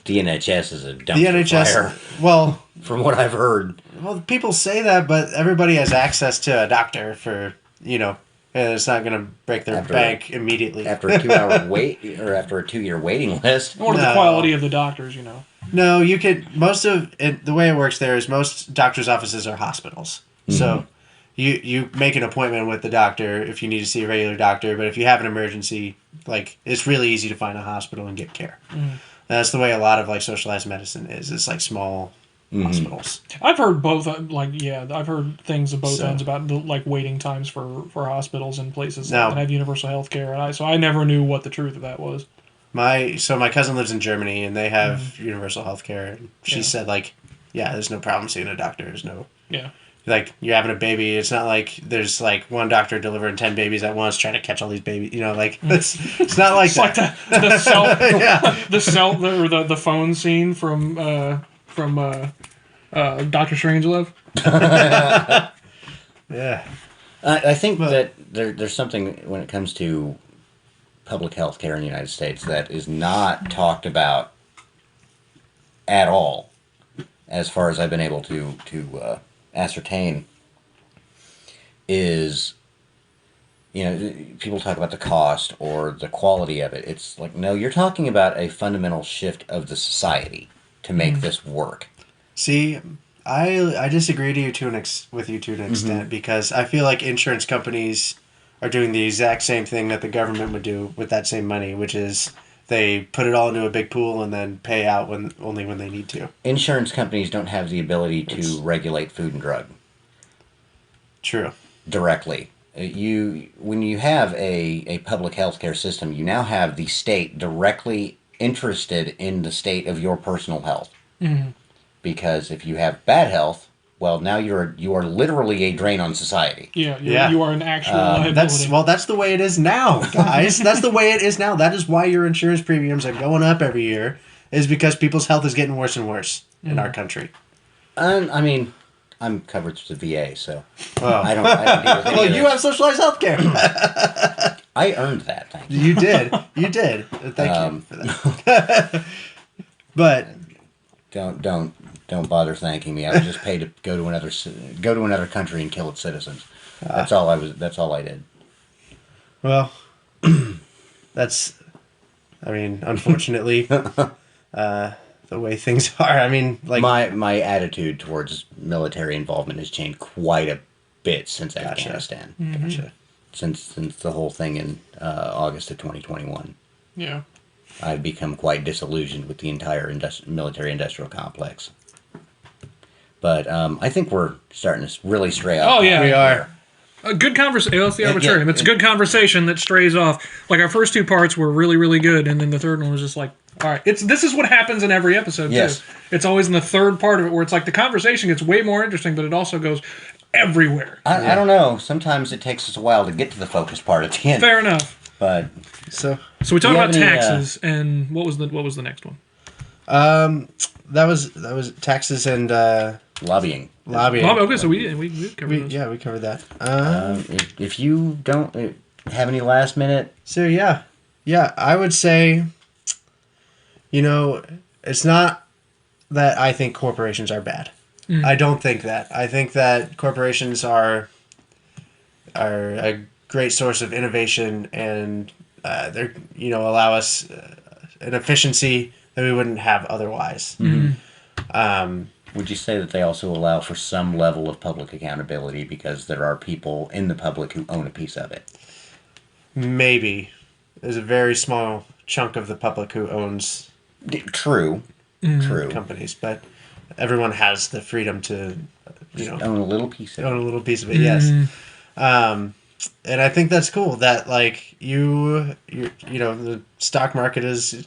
S1: The NHS is a dumpster fire.
S2: Well...
S1: From what I've heard.
S2: Well, people say that, but everybody has access to a doctor for, and it's not going to break their bank immediately.
S1: After a 2-hour wait, or after a 2-year waiting list.
S3: Or the quality of the doctors,
S2: No, you could... Most of it... The way it works there is most doctor's offices are hospitals. So you make an appointment with the doctor if you need to see a regular doctor, but if you have an emergency, like, it's really easy to find a hospital and get care. That's the way a lot of, like, socialized medicine is. It's like small hospitals.
S3: I've heard both, I've heard things of both ends about, like, waiting times for hospitals and places that have universal health care, and I never knew what the truth of that was.
S2: My cousin lives in Germany, and they have universal health care, and she said, like, there's no problem seeing a doctor. There's no...
S3: Yeah.
S2: Like, you're having a baby, it's not like there's, like, one doctor delivering 10 babies at once trying to catch all these babies, it's not like
S3: it's
S2: that.
S3: Like the cell, the phone scene from Doctor Strangelove.
S2: Yeah.
S1: I think that there's something when it comes to public health care in the United States that is not talked about at all, as far as I've been able to ascertain, is, people talk about the cost or the quality of it. It's like, no, you're talking about a fundamental shift of the society to make this work.
S2: See, I disagree with you to an extent because I feel like insurance companies are doing the exact same thing that the government would do with that same money, which is they put it all into a big pool and then pay out only when they need to.
S1: Insurance companies don't have the ability to regulate food and drug.
S2: True.
S1: Directly. When you have a public health care system, you now have the state directly interested in the state of your personal health. Because if you have bad health, well, now you are literally a drain on society.
S3: Yeah. You are an actual liability.
S2: That's the way it is now, guys. That's the way it is now. That is why your insurance premiums are going up every year, is because people's health is getting worse and worse in our country.
S1: I mean, I'm covered through the VA, so I don't deal with any of
S2: you
S1: this.
S2: have socialized health care.
S1: I earned that, thank you.
S2: You did. Thank you for that. But
S1: don't bother thanking me. I was just paid to go to another country and kill its citizens. That's all I did.
S2: Well, unfortunately, the way things are. I mean, like
S1: my attitude towards military involvement has changed quite a bit since Afghanistan.
S2: Gotcha.
S1: Since the whole thing in August of 2021.
S3: Yeah.
S1: I've become quite disillusioned with the entire military-industrial complex. But I think we're starting to really stray off.
S3: Oh, yeah.
S2: We are.
S3: A good conversation. That's the Arbitrarium. It's a good conversation that strays off. Like, our first two parts were really, really good, and then the third one was just like, all right. This is what happens in every episode, too.
S1: Yes.
S3: It's always in the third part of it where it's like the conversation gets way more interesting, but it also goes everywhere.
S1: I don't know. Sometimes it takes us a while to get to the focused part at the end.
S3: Fair enough.
S1: But
S2: so
S3: we talked about taxes, and what was the next one?
S2: That was taxes and
S1: lobbying.
S3: Okay, so we covered those.
S2: Yeah, we covered that.
S1: If you don't have any last minute,
S2: so yeah, I would say, it's not that I think corporations are bad. I don't think that. I think that corporations are a great source of innovation, and they're allow us an efficiency that we wouldn't have otherwise.
S1: Would you say that they also allow for some level of public accountability because there are people in the public who own a piece of it?
S2: Maybe. There's a very small chunk of the public who owns
S1: True.
S2: companies, but everyone has the freedom to
S1: own a little piece of it.
S2: Own a little piece of it, yes. And I think that's cool that like the stock market is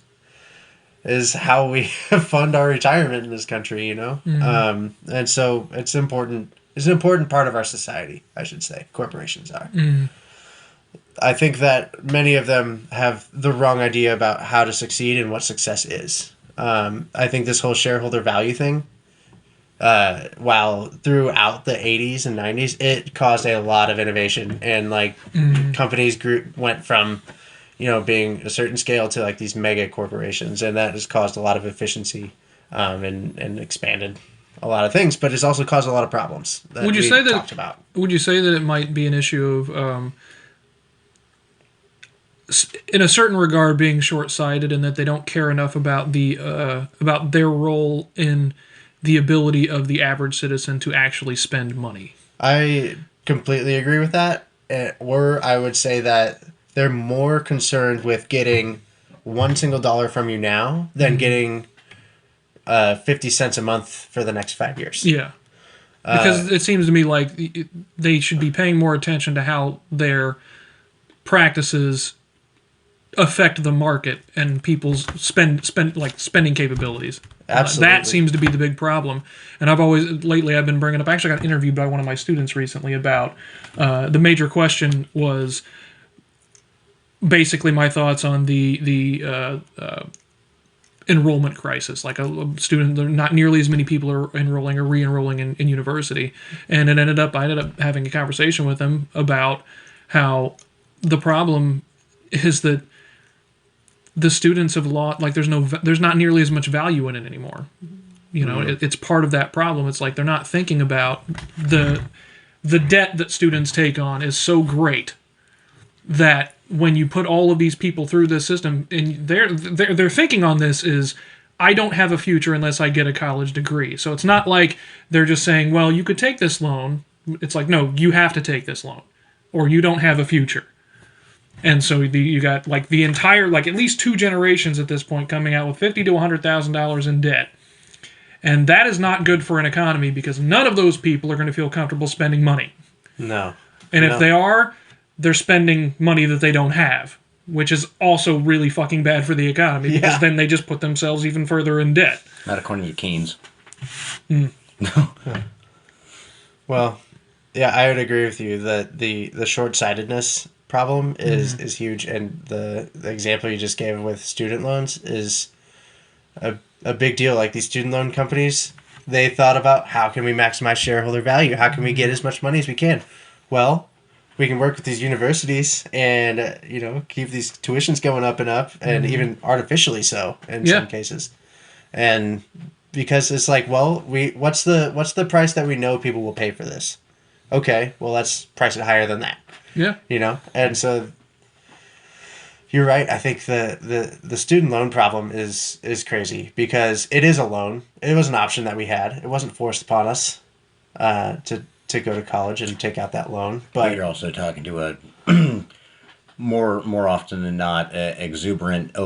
S2: how we fund our retirement in this country, and so it's an important part of our society, I should say. Corporations are. I think that many of them have the wrong idea about how to succeed and what success is. I think this whole shareholder value thing, while throughout the 80s and 90s, it caused a lot of innovation, and companies went from being a certain scale to like these mega corporations, and that has caused a lot of efficiency and expanded a lot of things, but it's also caused a lot of problems that
S3: would you
S2: we
S3: say that,
S2: talked about.
S3: Would you say that it might be an issue of in a certain regard being short-sighted, and that they don't care enough about about their role in the ability of the average citizen to actually spend money?
S2: I completely agree with that. Or I would say that they're more concerned with getting $1 from you now than getting 50 cents a month for the next 5 years.
S3: Yeah. Because it seems to me like they should be paying more attention to how their practices affect the market and people's spending capabilities.
S2: Absolutely.
S3: That seems to be the big problem. And I've been bringing up, I actually got interviewed by one of my students recently about the major question was basically my thoughts on the enrollment crisis. Like a student, there not nearly as many people are enrolling or re-enrolling in university. And I ended up having a conversation with them about how the problem is that the students have lost, like there's not nearly as much value in it anymore. It's part of that problem. It's like they're not thinking about the debt that students take on is so great that when you put all of these people through this system, and their thinking on this is, I don't have a future unless I get a college degree. So it's not like they're just saying, well, you could take this loan. It's like, no, you have to take this loan, or you don't have a future. And so you got like the entire, like at least 2 generations at this point coming out with $50,000 to $100,000 in debt. And that is not good for an economy, because none of those people are going to feel comfortable spending money.
S2: No.
S3: And if they are, they're spending money that they don't have, which is also really fucking bad for the economy, because then they just put themselves even further in debt.
S1: Not according to Keynes.
S3: No.
S2: Well, yeah, I would agree with you that the short-sightedness problem is huge, and the example you just gave with student loans is a big deal. Like these student loan companies, they thought about, how can we maximize shareholder value? How can we get as much money as we can? Well, we can work with these universities and keep these tuitions going up and up, and even artificially so in some cases. And because it's like, well, what's the price that we know people will pay for this? Okay, well, let's price it higher than that.
S3: Yeah.
S2: And so you're right. I think the student loan problem is crazy, because it is a loan. It was an option that we had. It wasn't forced upon us to go to college and take out that loan. But
S1: you're also talking to a more often than not exuberant,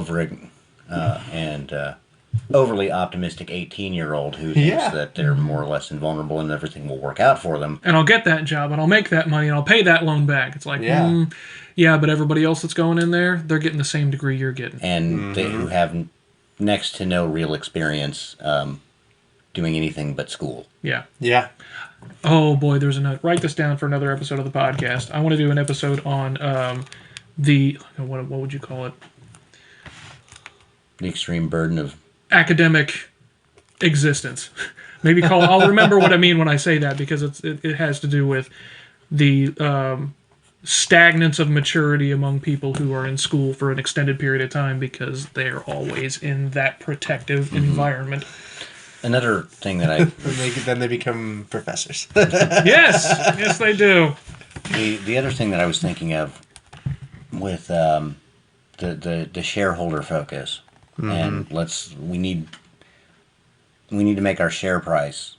S1: overly optimistic 18-year-old who thinks that they're more or less invulnerable and everything will work out for them.
S3: And I'll get that job, and I'll make that money, and I'll pay that loan back. It's like, but everybody else that's going in there, they're getting the same degree you're getting.
S1: And they who have next to no real experience doing anything but school.
S3: Yeah.
S2: Yeah.
S3: Oh, boy, there's a note. Write this down for another episode of the podcast. I want to do an episode on what would you call it?
S1: The extreme burden of
S3: academic existence. Maybe I'll remember what I mean when I say that, because it has to do with the stagnance of maturity among people who are in school for an extended period of time, because they're always in that protective environment.
S1: Another thing that I...
S2: then they become professors.
S3: Yes, they do.
S1: The other thing that I was thinking of with the shareholder focus, and we need to make our share price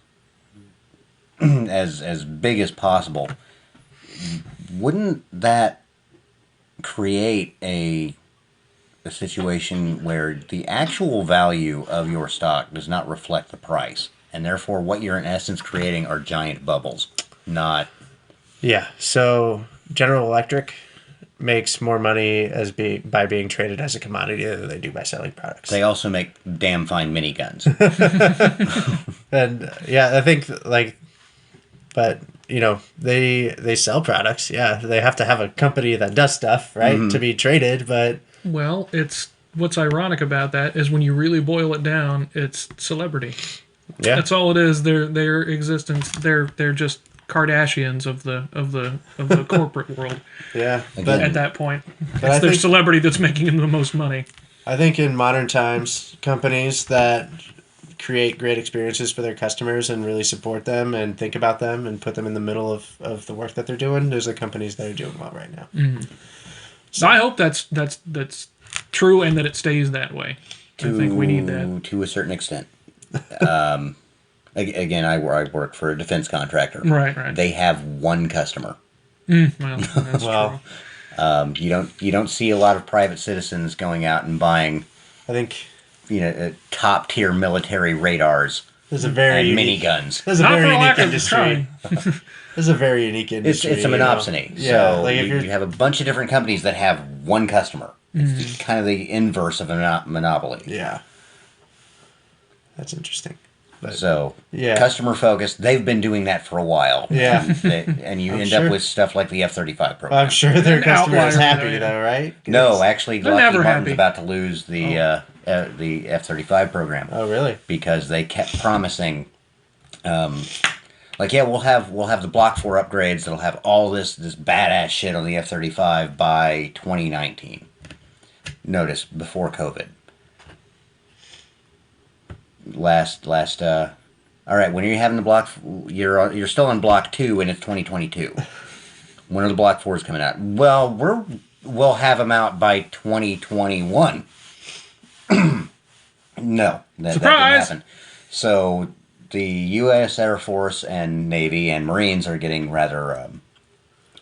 S1: as big as possible. Wouldn't that create a situation where the actual value of your stock does not reflect the price, and therefore what you're in essence creating are giant bubbles, not...
S2: Yeah, so General Electric makes more money by being traded as a commodity than they do by selling products.
S1: They also make damn fine miniguns.
S2: And yeah, I think but they sell products. Yeah, they have to have a company that does stuff, right, to be traded. But
S3: Well, what's ironic about that is when you really boil it down, it's celebrity.
S2: yeah,
S3: That's all it is. Their existence. They're just Kardashians of the corporate world.
S2: yeah.
S1: Again,
S3: At that point,
S2: I
S3: it's their
S2: think-
S3: celebrity that's making them the most money.
S2: I think in modern times, companies that create great experiences for their customers and really support them and think about them and put them in the middle of the work that they're doing, those are companies that are doing well right now.
S3: So I hope that's true and that it stays that way. I think we need that.
S1: To a certain extent. Again, I work for a defense contractor.
S3: Right.
S1: They have one customer.
S3: Well, that's
S2: Well,
S3: true.
S1: You don't see a lot of private citizens going out and buying,
S2: I think
S1: top tier military radars
S2: there's a very
S1: and
S2: unique,
S1: miniguns.
S2: there's a
S3: Not
S2: very
S3: for lack
S2: unique
S3: of
S2: industry.
S3: trying.
S2: There's a very unique industry.
S1: It's a monopsony.
S2: Yeah,
S1: So
S2: like if
S1: you
S2: you're
S1: have a bunch of different companies that have one customer. It's kind of the inverse of a monopoly.
S2: yeah, that's interesting. But
S1: So,
S2: Yeah.
S1: customer focused, they've been doing that for a while.
S2: Yeah.
S1: And you
S2: I'm
S1: end
S2: sure.
S1: up with stuff like the F-35 program.
S2: I'm sure their
S3: An
S2: customer is
S3: outlier,
S2: happy
S3: yeah.
S2: though, right?
S1: No, actually,
S3: They're
S1: Lockheed
S3: never
S1: Martin's
S3: happy.
S1: about to lose the F-35 program
S2: Oh, really?
S1: because they kept promising, we'll have the Block 4 upgrades that'll have all this badass shit on the F-35 by 2019. Notice, before COVID. All right, when are you having the Block? You're still on Block 2 and it's 2022. When are the Block 4s coming out? Well, we'll have them out by 2021. No, that didn't
S3: Surprise!
S1: happen. So the U.S. Air Force and Navy and Marines are getting rather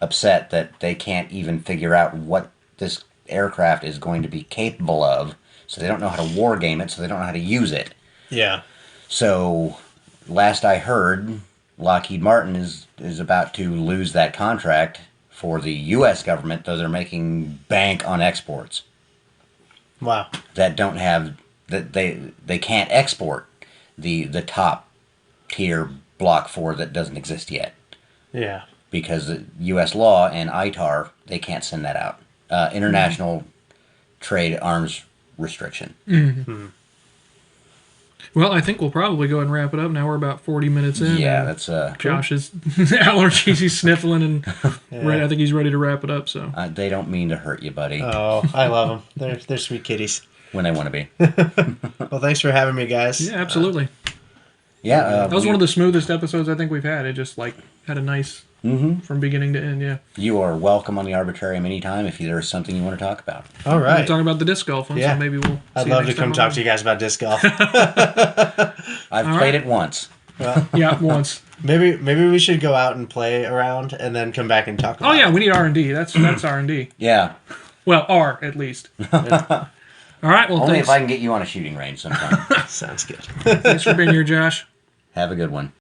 S1: upset that they can't even figure out what this aircraft is going to be capable of. So they don't know how to war game it, so they don't know how to use it.
S2: Yeah.
S1: So, last I heard, Lockheed Martin is about to lose that contract for the U.S. government, though they're making bank on exports
S2: Wow.
S1: that don't have that they can't export the top tier Block 4 that doesn't exist yet
S2: Yeah.
S1: because the U.S. law and ITAR they can't send that out. International trade arms restriction.
S3: Well, I think we'll probably go ahead and wrap it up. Now we're about 40 minutes in.
S1: Yeah,
S3: and
S1: that's
S3: Josh's allergies. He's sniffling and I think he's ready to wrap it up. So
S1: they don't mean to hurt you, buddy,
S2: Oh, I love them. They're sweet kitties.
S1: when they want to be.
S2: Well, thanks for having me, guys.
S3: yeah, absolutely.
S1: Yeah,
S3: That was one of the smoothest episodes I think we've had. It just had a nice from beginning to end. Yeah.
S1: You are welcome on the Arbitrarium anytime if there is something you want to talk about.
S2: All
S3: We're
S2: right.
S3: talking about the disc golf one,
S2: Yeah.
S3: so maybe we'll.
S2: I'd love to come talk to you guys about disc golf.
S1: I've played it once.
S3: Yeah, once.
S2: Maybe we should go out and play around and then come back and talk about
S3: Oh yeah,
S2: it.
S3: we need R&D. That's R&D.
S1: Yeah,
S3: Well, R at least. All right. Well,
S1: only
S3: thanks.
S1: if I can get you on a shooting range sometime.
S2: Sounds good.
S3: Thanks for being here, Josh.
S1: Have a good one.